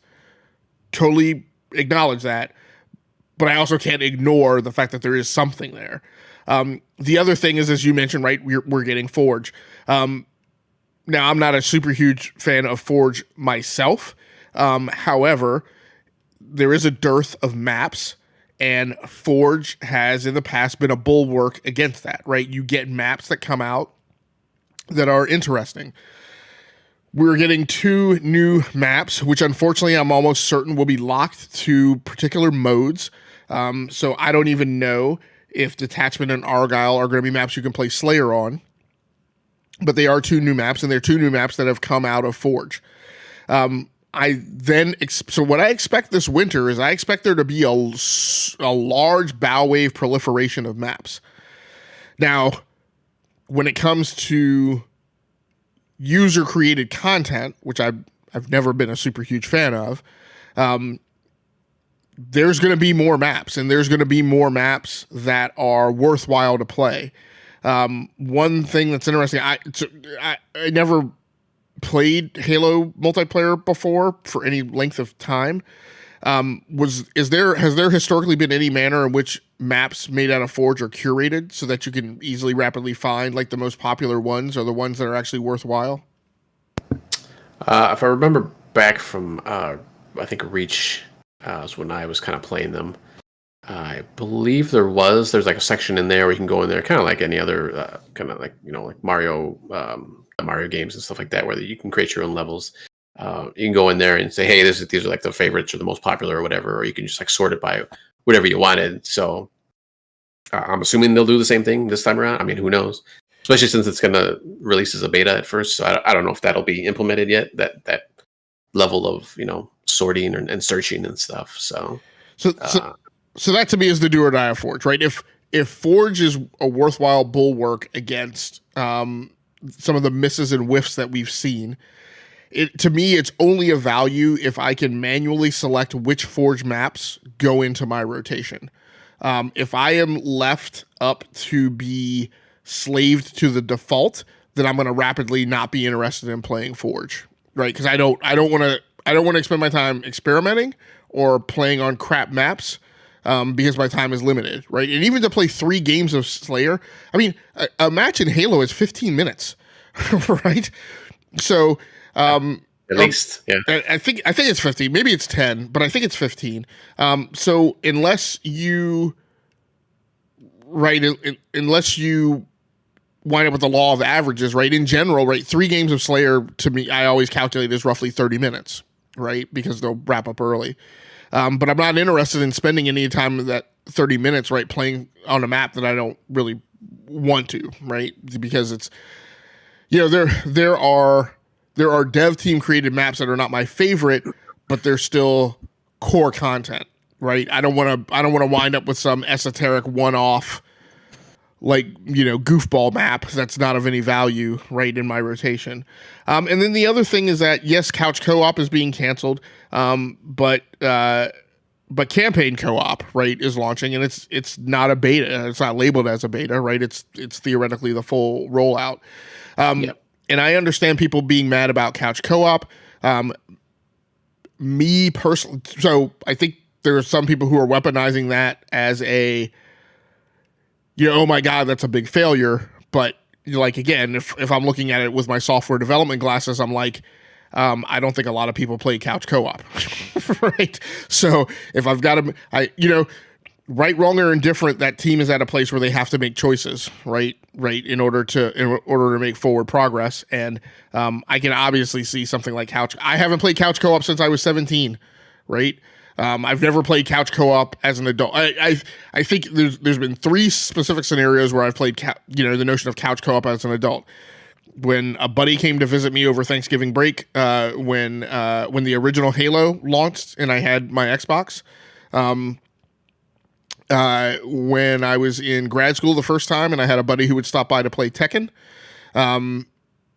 Totally acknowledge that. But I also can't ignore the fact that there is something there. The other thing is, as you mentioned, right, we're getting Forge. Now, I'm not a super huge fan of Forge myself. However, there is a dearth of maps, and Forge has in the past been a bulwark against that, right? You get maps that come out that are interesting. We're getting 2 new maps, which unfortunately I'm almost certain will be locked to particular modes. So I don't even know if Detachment and Argyle are going to be maps you can play Slayer on. But they are 2 new maps, and they're 2 new maps that have come out of Forge. So what I expect this winter is I expect there to be a large bow wave proliferation of maps. Now, when it comes to user-created content, which I've never been a super huge fan of, there's going to be more maps, and there's going to be more maps that are worthwhile to play. One thing that's interesting, I never played Halo multiplayer before for any length of time. Has there historically been any manner in which maps made out of Forge are curated so that you can easily rapidly find like the most popular ones or the ones that are actually worthwhile?
If I remember back from I think Reach was when I was kind of playing them. I believe there's like a section in there where you can go in there, kind of like any other kind of like like Mario games and stuff like that, where you can create your own levels. You can go in there and say, hey, these are like the favorites or the most popular or whatever, or you can just like sort it by whatever you wanted. So I'm assuming they'll do the same thing this time around. I mean, who knows? Especially since it's going to release as a beta at first. So I don't know if that'll be implemented yet. That level of sorting and searching and stuff. So
that to me is the do or die of Forge, right? If Forge is a worthwhile bulwark against some of the misses and whiffs that we've seen, to me, it's only a value if I can manually select which Forge maps go into my rotation. If I am left up to be slaved to the default, then I'm going to rapidly not be interested in playing Forge, right? Because I don't want to expend my time experimenting or playing on crap maps. Because my time is limited, right? And even to play 3 games of Slayer, I mean, a match in Halo is 15 minutes, right? So,
at least, yeah.
I think it's 15. Maybe it's 10, but I think it's 15. So unless you wind up with the law of averages, right? In general, right? 3 games of Slayer to me, I always calculate as roughly 30 minutes, right? Because they'll wrap up early. But I'm not interested in spending any time of that 30 minutes, right, playing on a map that I don't really want to, right? Because it's, there are dev team created maps that are not my favorite, but they're still core content, right? I don't want to wind up with some esoteric one-off, like, goofball map that's not of any value, right, in my rotation. And then the other thing is that, yes, couch co-op is being canceled, but campaign co-op, right, is launching, and it's not a beta. It's not labeled as a beta, right? It's theoretically the full rollout. Yep. And I understand people being mad about couch co-op. Me personally, so I think there are some people who are weaponizing that as a, oh my God, that's a big failure. But like, again, if I'm looking at it with my software development glasses, I'm like, I don't think a lot of people play couch co-op, right? So if I've got to, right, wrong, or indifferent, that team is at a place where they have to make choices, right, in order to make forward progress. And I can obviously see something like couch. I haven't played couch co-op since I was 17, right? I've never played couch co-op as an adult. I think there's been 3 specific scenarios where I've played the notion of couch co-op as an adult. When a buddy came to visit me over Thanksgiving break, when the original Halo launched and I had my Xbox, when I was in grad school the first time and I had a buddy who would stop by to play Tekken, and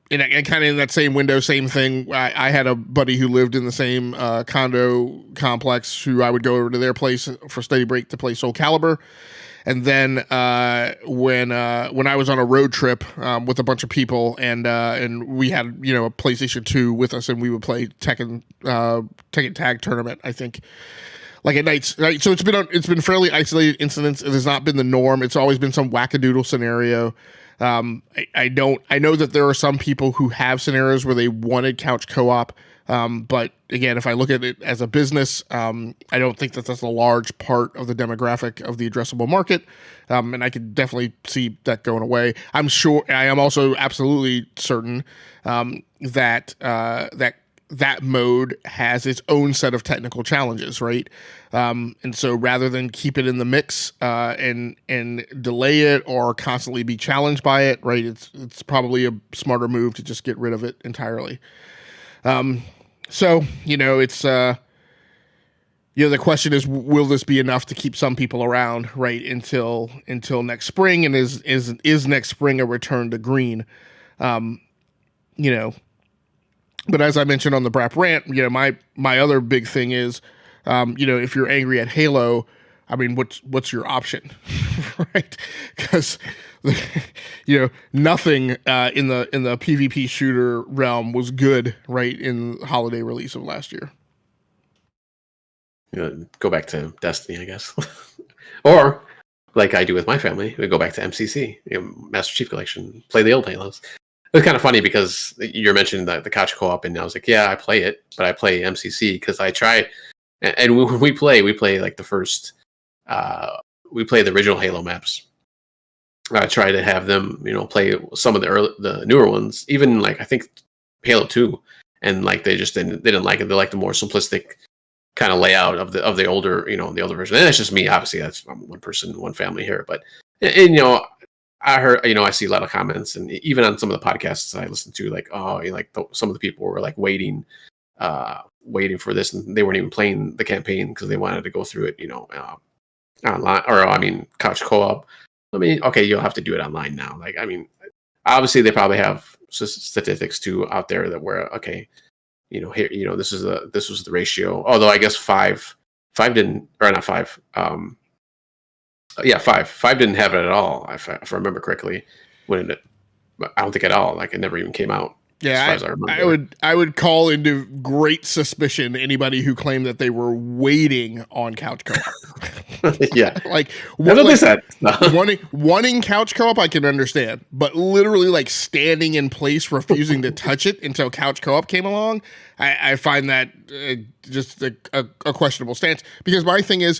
kind of in that same window, same thing. I had a buddy who lived in the same condo complex who I would go over to their place for study break to play Soul Calibur. And then when I was on a road trip with a bunch of people, and we had a PlayStation 2 with us, and we would play Tekken Tag Tournament, I think, like at nights. Right? So it's been fairly isolated incidents. It has not been the norm. It's always been some wackadoodle scenario. I know that there are some people who have scenarios where they wanted couch co-op. But again, if I look at it as a business, I don't think that that's a large part of the demographic of the addressable market. And I could definitely see that going away. I am also absolutely certain, that mode has its own set of technical challenges, right? And so rather than keep it in the mix and delay it or constantly be challenged by it, right? It's probably a smarter move to just get rid of it entirely. So it's the question is, will this be enough to keep some people around, right, until next spring? And is next spring a return to green? But as I mentioned on the Brap rant, my other big thing is, if you're angry at Halo, I mean, what's your option, right? Because nothing in the PvP shooter realm was good, right, in the holiday release of last year.
Go back to Destiny, I guess, or like I do with my family, we go back to MCC, Master Chief Collection, play the old Halos. It was kind of funny because you mentioned the couch co-op, and I was like, yeah, I play it, but I play MCC because I try, and when we play like the first, we play the original Halo maps. I try to have them, play some of the newer ones, even like I think Halo 2, and like they didn't like it. They like the more simplistic kind of layout of the older, the older version. And that's just me. Obviously, I'm one person, one family here, but I heard, I see a lot of comments, and even on some of the podcasts I listen to, like, some of the people were like waiting for this, and they weren't even playing the campaign because they wanted to go through it, online, or couch co-op. I mean, okay, you'll have to do it online now. Like, I mean, obviously they probably have statistics too out there that were okay. Here, this was the ratio. Although I guess five didn't, or not five. Five didn't have it at all. If I remember correctly, I don't think at all. Like it never even came out.
Yeah, as far as I remember. I would call into great suspicion anybody who claimed that they were waiting on couch co-op.
Yeah,
like
what they said.
wanting couch co-op, I can understand, but literally like standing in place, refusing to touch it until couch co-op came along, I find that just a questionable stance. Because my thing is,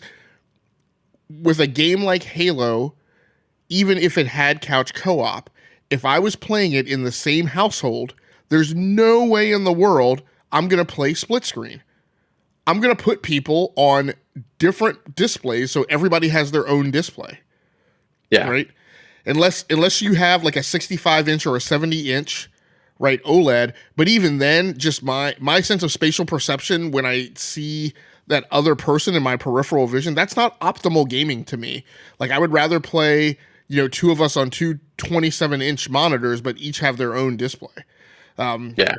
with a game like Halo, even if it had couch co-op, if I was playing it in the same household, there's no way in the world I'm going to play split screen. I'm going to put people on different displays so everybody has their own display.
Yeah.
Right? Unless you have like a 65-inch or a 70-inch, right, OLED. But even then, just my sense of spatial perception when I see that other person in my peripheral vision, that's not optimal gaming to me. Like I would rather play, two of us on two 27-inch monitors, but each have their own display.
Yeah.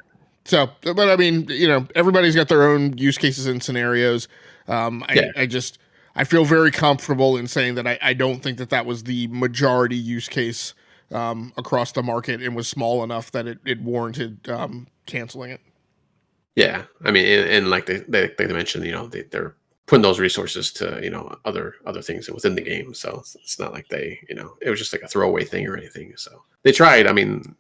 So, but I mean, everybody's got their own use cases and scenarios. I feel very comfortable in saying that I don't think that was the majority use case across the market and was small enough that it warranted canceling it.
Yeah, I mean, and like they mentioned, they're putting those resources to other things within the game. So it's not like they it was just like a throwaway thing or anything. So they tried. I mean,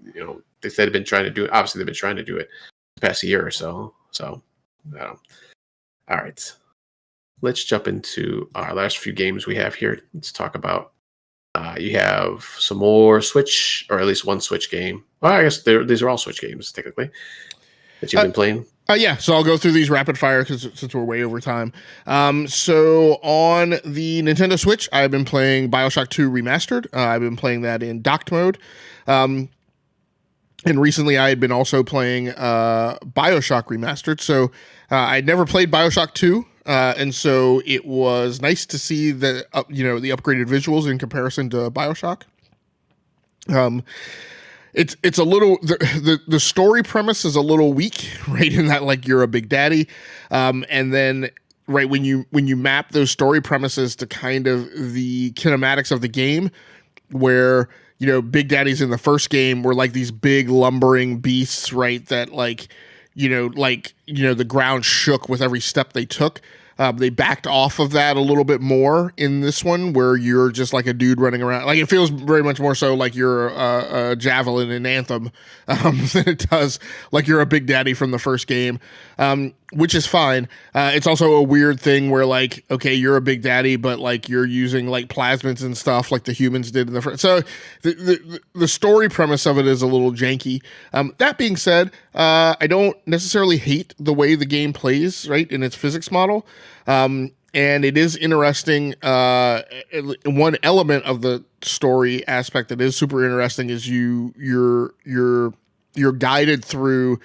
they said they've been trying to do it. Obviously, they've been trying to do it the past year or so. So, all right, let's jump into our last few games we have here. Let's talk about. You have some more Switch, or at least one Switch game. Well, I guess these are all Switch games technically that you've been playing.
Yeah, so I'll go through these rapid fire since we're way over time. So on the Nintendo Switch, I've been playing Bioshock 2 Remastered. I've been playing that in docked mode. And recently I had been also playing Bioshock Remastered. So I'd never played Bioshock 2. And so it was nice to see the upgraded visuals in comparison to Bioshock. It's a little the story premise is a little weak, right? In that like you're a big daddy, and then right, when you map those story premises to kind of the kinematics of the game, where, you know, Big Daddies in the first game were like these big lumbering beasts, right, that like, the ground shook with every step they took. They backed off of that a little bit more in this one, where you're just like a dude running around. Like, it feels very much more so like you're a javelin in Anthem than it does like you're a Big Daddy from the first game, which is fine. It's also a weird thing where, like, okay, you're a Big Daddy, but like you're using like plasmids and stuff like the humans did in the first. So the story premise of it is a little janky. That being said, I don't necessarily hate the way the game plays, right, in its physics model. And it is interesting. One element of the story aspect that is super interesting is you're guided through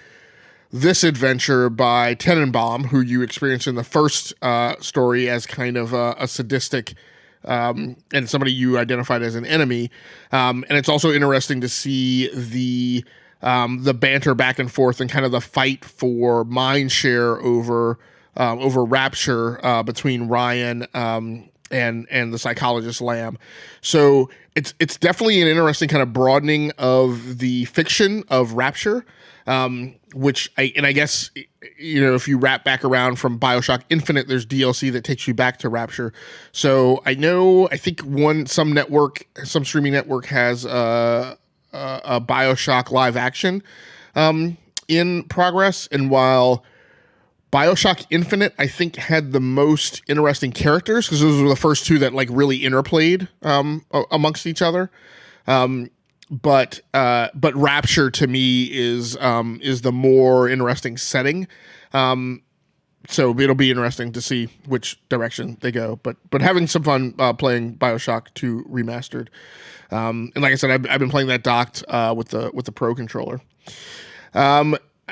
this adventure by Tenenbaum, who you experience in the first story as kind of a sadistic and somebody you identified as an enemy. And it's also interesting to see the banter back and forth and kind of the fight for mind share over Rapture between Ryan and the psychologist Lamb. So it's definitely an interesting kind of broadening of the fiction of Rapture, which I guess, you know, if you wrap back around from Bioshock Infinite, there's DLC that takes you back to Rapture. So I think some streaming network has a Bioshock live action in progress, and while Bioshock Infinite, I think, had the most interesting characters, because those were the first two that like really interplayed amongst each other. But Rapture to me is the more interesting setting. So it'll be interesting to see which direction they go. But having some fun playing Bioshock 2 Remastered. And like I said, I've been playing that docked with the Pro controller.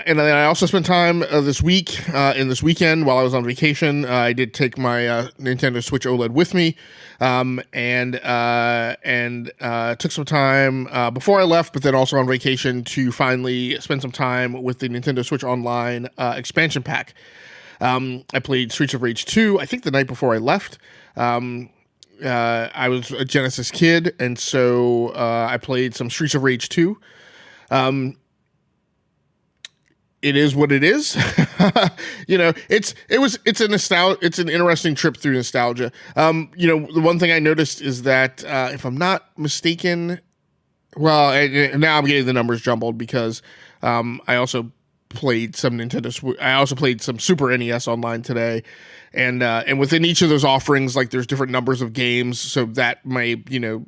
And then I also spent time this weekend while I was on vacation. I did take my Nintendo Switch OLED with me, and took some time before I left, but then also on vacation to finally spend some time with the Nintendo Switch Online expansion pack. I played Streets of Rage 2, I think the night before I left. I was a Genesis kid, and so I played some Streets of Rage 2. It is what it is. You know, it's an interesting trip through nostalgia. You know, the one thing I noticed is that if I'm not mistaken, well, now I'm getting the numbers jumbled because I also played some I also played some Super NES Online today, and within each of those offerings, like, there's different numbers of games, so that may, you know,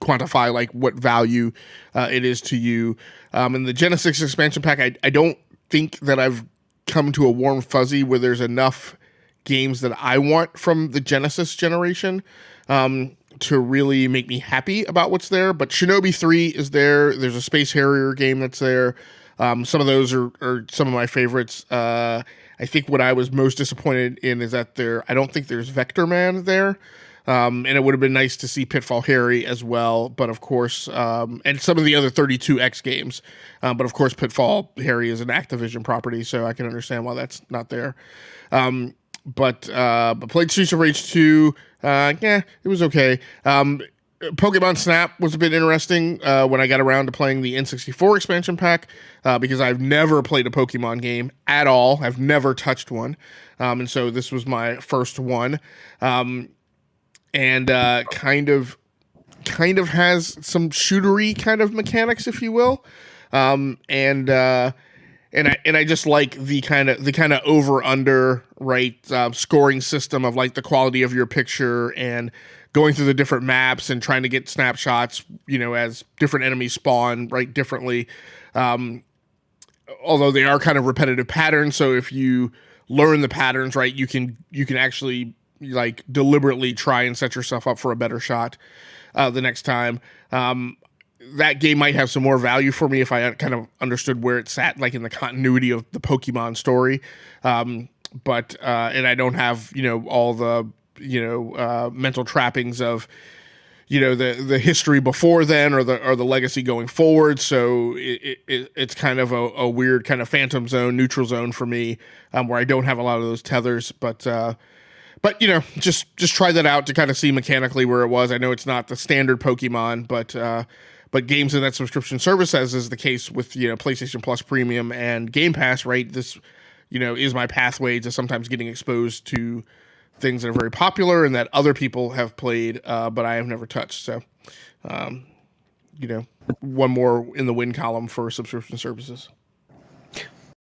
quantify like what value it is to you. In the Genesis expansion pack, I don't think that I've come to a warm fuzzy where there's enough games that I want from the Genesis generation to really make me happy about what's there. But Shinobi 3 is there. There's a Space Harrier game that's there. Some of those are some of my favorites. I think what I was most disappointed in is that I don't think there's Vector Man there. And it would have been nice to see Pitfall Harry as well, but of course, and some of the other 32X games. But of course, Pitfall Harry is an Activision property, so I can understand why that's not there. But played Streets of Rage 2. It was okay. Pokemon Snap was a bit interesting when I got around to playing the N64 expansion pack, because I've never played a Pokemon game at all. I've never touched one. And so this was my first one. And kind of has some shootery kind of mechanics, if you will, and I just like the kind of over under, right, scoring system of like the quality of your picture and going through the different maps and trying to get snapshots, you know, as different enemies spawn right differently. Although they are kind of repetitive patterns, so if you learn the patterns right, you can actually like deliberately try and set yourself up for a better shot the next time. That game might have some more value for me if I kind of understood where it sat, like in the continuity of the Pokemon story. But I don't have, you know, all the, you know, mental trappings of, the history before then or the legacy going forward. So it's kind of a weird kind of phantom zone, neutral zone for me, where I don't have a lot of those tethers. But just try that out to kind of see mechanically where it was. I know it's not the standard Pokemon, but games in that subscription service, as is the case with PlayStation Plus Premium and Game Pass, right? This is my pathway to sometimes getting exposed to things that are very popular and that other people have played, but I have never touched. So, one more in the win column for subscription services.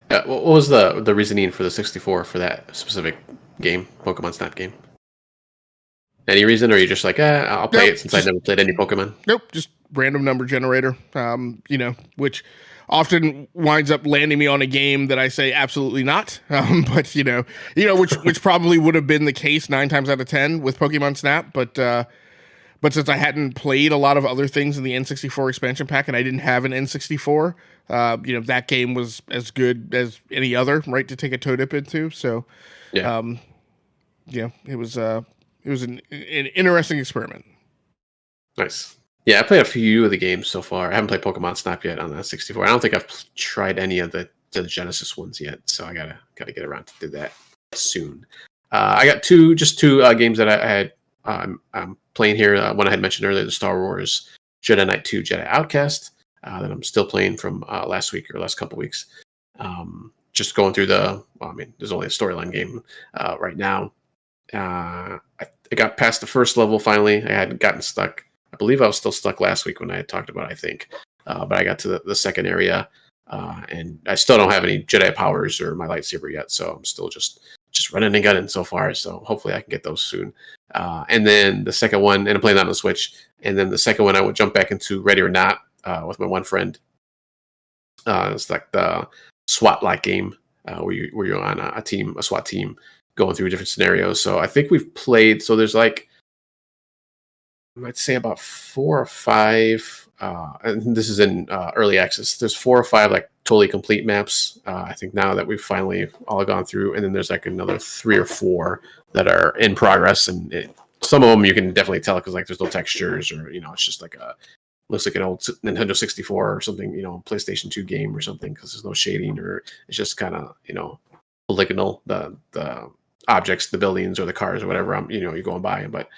What was the reasoning for the 64 for that specific game, Pokemon Snap game? Any reason, or are you just like, I'll play it since I never played any Pokemon?
Nope, just random number generator, which often winds up landing me on a game that I say absolutely not. But which probably would have been the case 9 times out of 10 with Pokemon Snap. But since I hadn't played a lot of other things in the N64 expansion pack and I didn't have an N64, that game was as good as any other, right, to take a toe dip into. So, it was an interesting experiment.
Nice. Yeah, I played a few of the games so far. I haven't played Pokemon Snap yet on the 64. I don't think I've tried any of the Genesis ones yet, so I gotta get around to do that soon. I got two games that I had. I'm playing here. One I had mentioned earlier, the Star Wars Jedi Knight 2 Jedi Outcast, that I'm still playing from last week or last couple weeks. Just going through there's only a storyline game right now. I got past the first level finally. I hadn't gotten stuck. I believe I was still stuck last week when I had talked about it, I think. But I got to the second area, and I still don't have any Jedi powers or my lightsaber yet, so I'm still just running and gunning so far. So hopefully I can get those soon. And then the second one, and I'm playing that on the Switch. And then the second one, I would jump back into Ready or Not with my one friend. It's like the SWAT-like game where you're on a SWAT team, going through different scenarios. So I think we've played. So there's I'd say about 4 or 5, and this is in early access. There's 4 or 5 totally complete maps. I think now that we've finally all gone through, and then there's another 3 or 4 that are in progress. And some of them you can definitely tell because there's no textures, or it's just looks like an old Nintendo 64 or something, PlayStation 2 game or something, because there's no shading, or it's just kind of polygonal, the objects, the buildings or the cars or whatever you're going by. But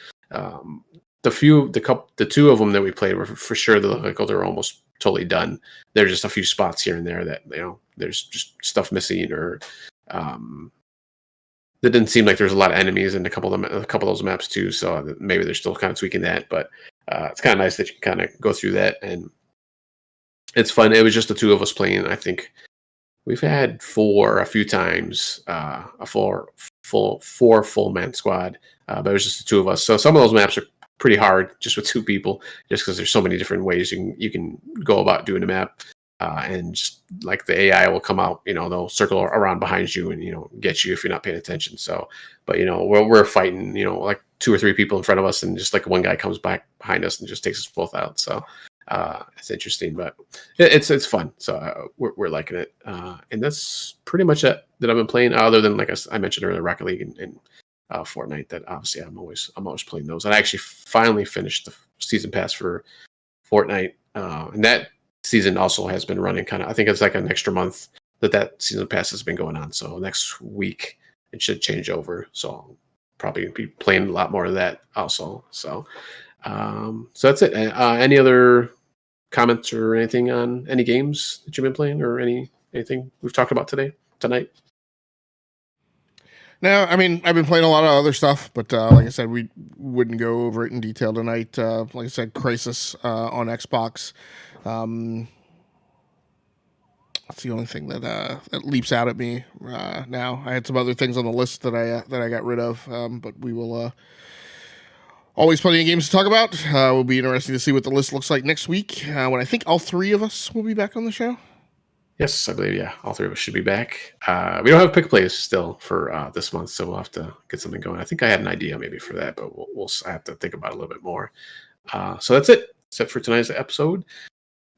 the 2 of them that we played were for sure they're almost totally done. There's just a few spots here and there that there's just stuff missing, or it didn't seem like there's a lot of enemies in a couple of those maps too. So maybe they're still kind of tweaking that, but it's kind of nice that you can kind of go through that, and it's fun. It was just the 2 of us playing. I think we've had 4 a few times, a four full man squad, but it was just the 2 of us. So some of those maps are pretty hard just with 2 people, just because there's so many different ways you can go about doing a map, and just the AI will come out, they'll circle around behind you and get you if you're not paying attention. So, but we're fighting 2 or 3 people in front of us, and just one guy comes back behind us and just takes us both out. So it's interesting, but it's fun. So we're liking it, and that's pretty much it that I've been playing, other than I mentioned earlier, Rocket League and Fortnite. That obviously I'm always playing those. And I actually finally finished the season pass for Fortnite, and that season also has been running kind of. I think it's an extra month that season pass has been going on. So next week it should change over. So I'll probably be playing a lot more of that also. So so that's it. Any other comments or anything on any games that you've been playing, or anything we've talked about tonight?
No, I mean, I've been playing a lot of other stuff, but like I said, we wouldn't go over it in detail tonight. Like I said, Crysis on Xbox. That's the only thing that leaps out at me now. I had some other things on the list that I got rid of, but we will always plenty of games to talk about. Will be interesting to see what the list looks like next week, when I think all 3 of us will be back on the show.
Yes, I believe, all 3 of us should be back. We don't have pick plays still for this month, so we'll have to get something going. I think I had an idea maybe for that, but I have to think about it a little bit more. So that's it. That's it for tonight's episode.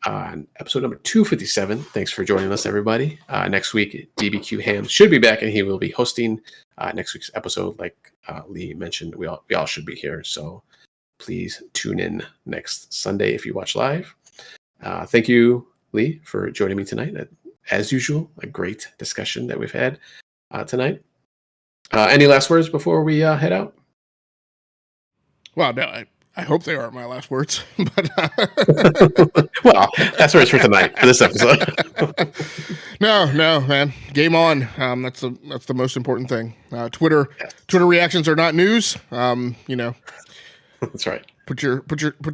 Episode number 257. Thanks for joining us, everybody. Next week, DBQ Ham should be back, and he will be hosting next week's episode. Like Lee mentioned, we all should be here. So please tune in next Sunday if you watch live. Thank you, Lee, for joining me tonight. As usual, a great discussion that we've had tonight. Any last words before we head out?
Well, no, I hope they aren't my last words, but
well, that's where it's for tonight for this episode.
No, man, game on. That's the most important thing. Twitter reactions are not news.
That's right.
Put your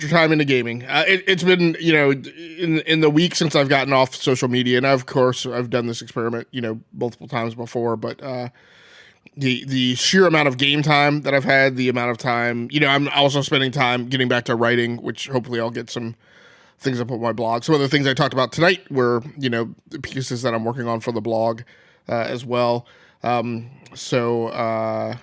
time into gaming. It's been in the week since I've gotten off social media, and of course I've done this experiment multiple times before, but the sheer amount of game time that I've had, the amount of time, I'm also spending time getting back to writing, which hopefully I'll get some things up on my blog. Some of the things I talked about tonight were, the pieces that I'm working on for the blog as well. And it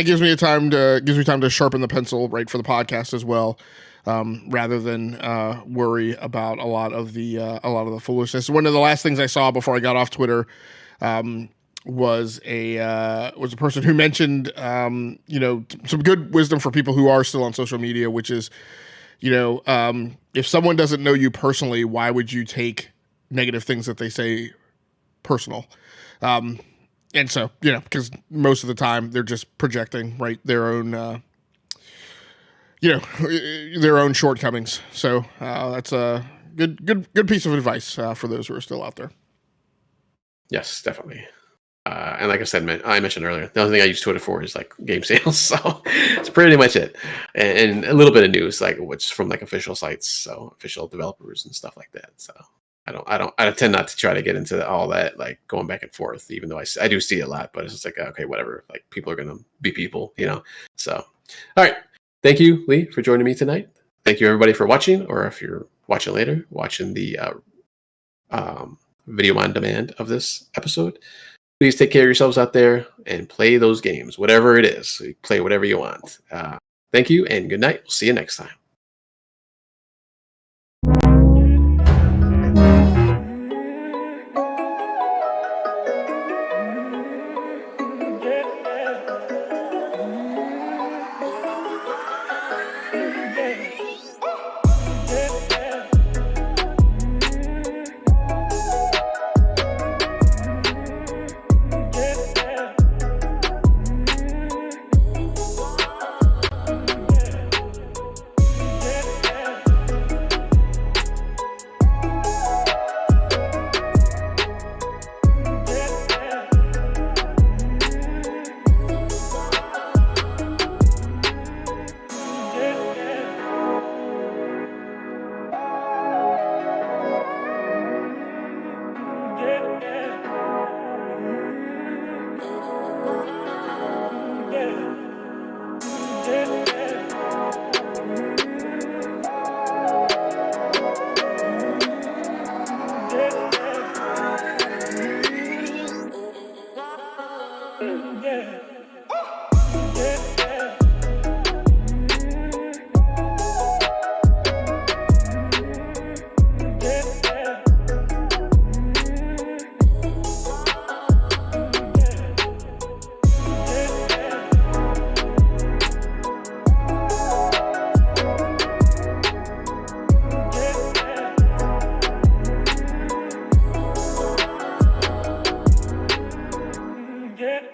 gives me time to sharpen the pencil, right, for the podcast as well, rather than worry about a lot of the foolishness. One of the last things I saw before I got off Twitter was a person who mentioned some good wisdom for people who are still on social media, which is if someone doesn't know you personally, why would you take negative things that they say personal? And so, because most of the time they're just projecting, right, their own shortcomings. So that's a good piece of advice for those who are still out there.
Yes, definitely. And like I said, I mentioned earlier, the only thing I use Twitter for is like game sales. So it's pretty much it. And a little bit of news, like which from like official sites, so official developers and stuff like that. So I tend not to try to get into all that, like going back and forth, even though I do see a lot, but it's just like, okay, whatever. Like people are going to be people, So, all right. Thank you, Lee, for joining me tonight. Thank you, everybody, for watching, or if you're watching later, watching the video on demand of this episode. Please take care of yourselves out there and play those games, whatever it is. Play whatever you want. Thank you and good night. We'll see you next time.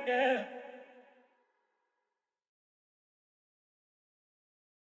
Yeah.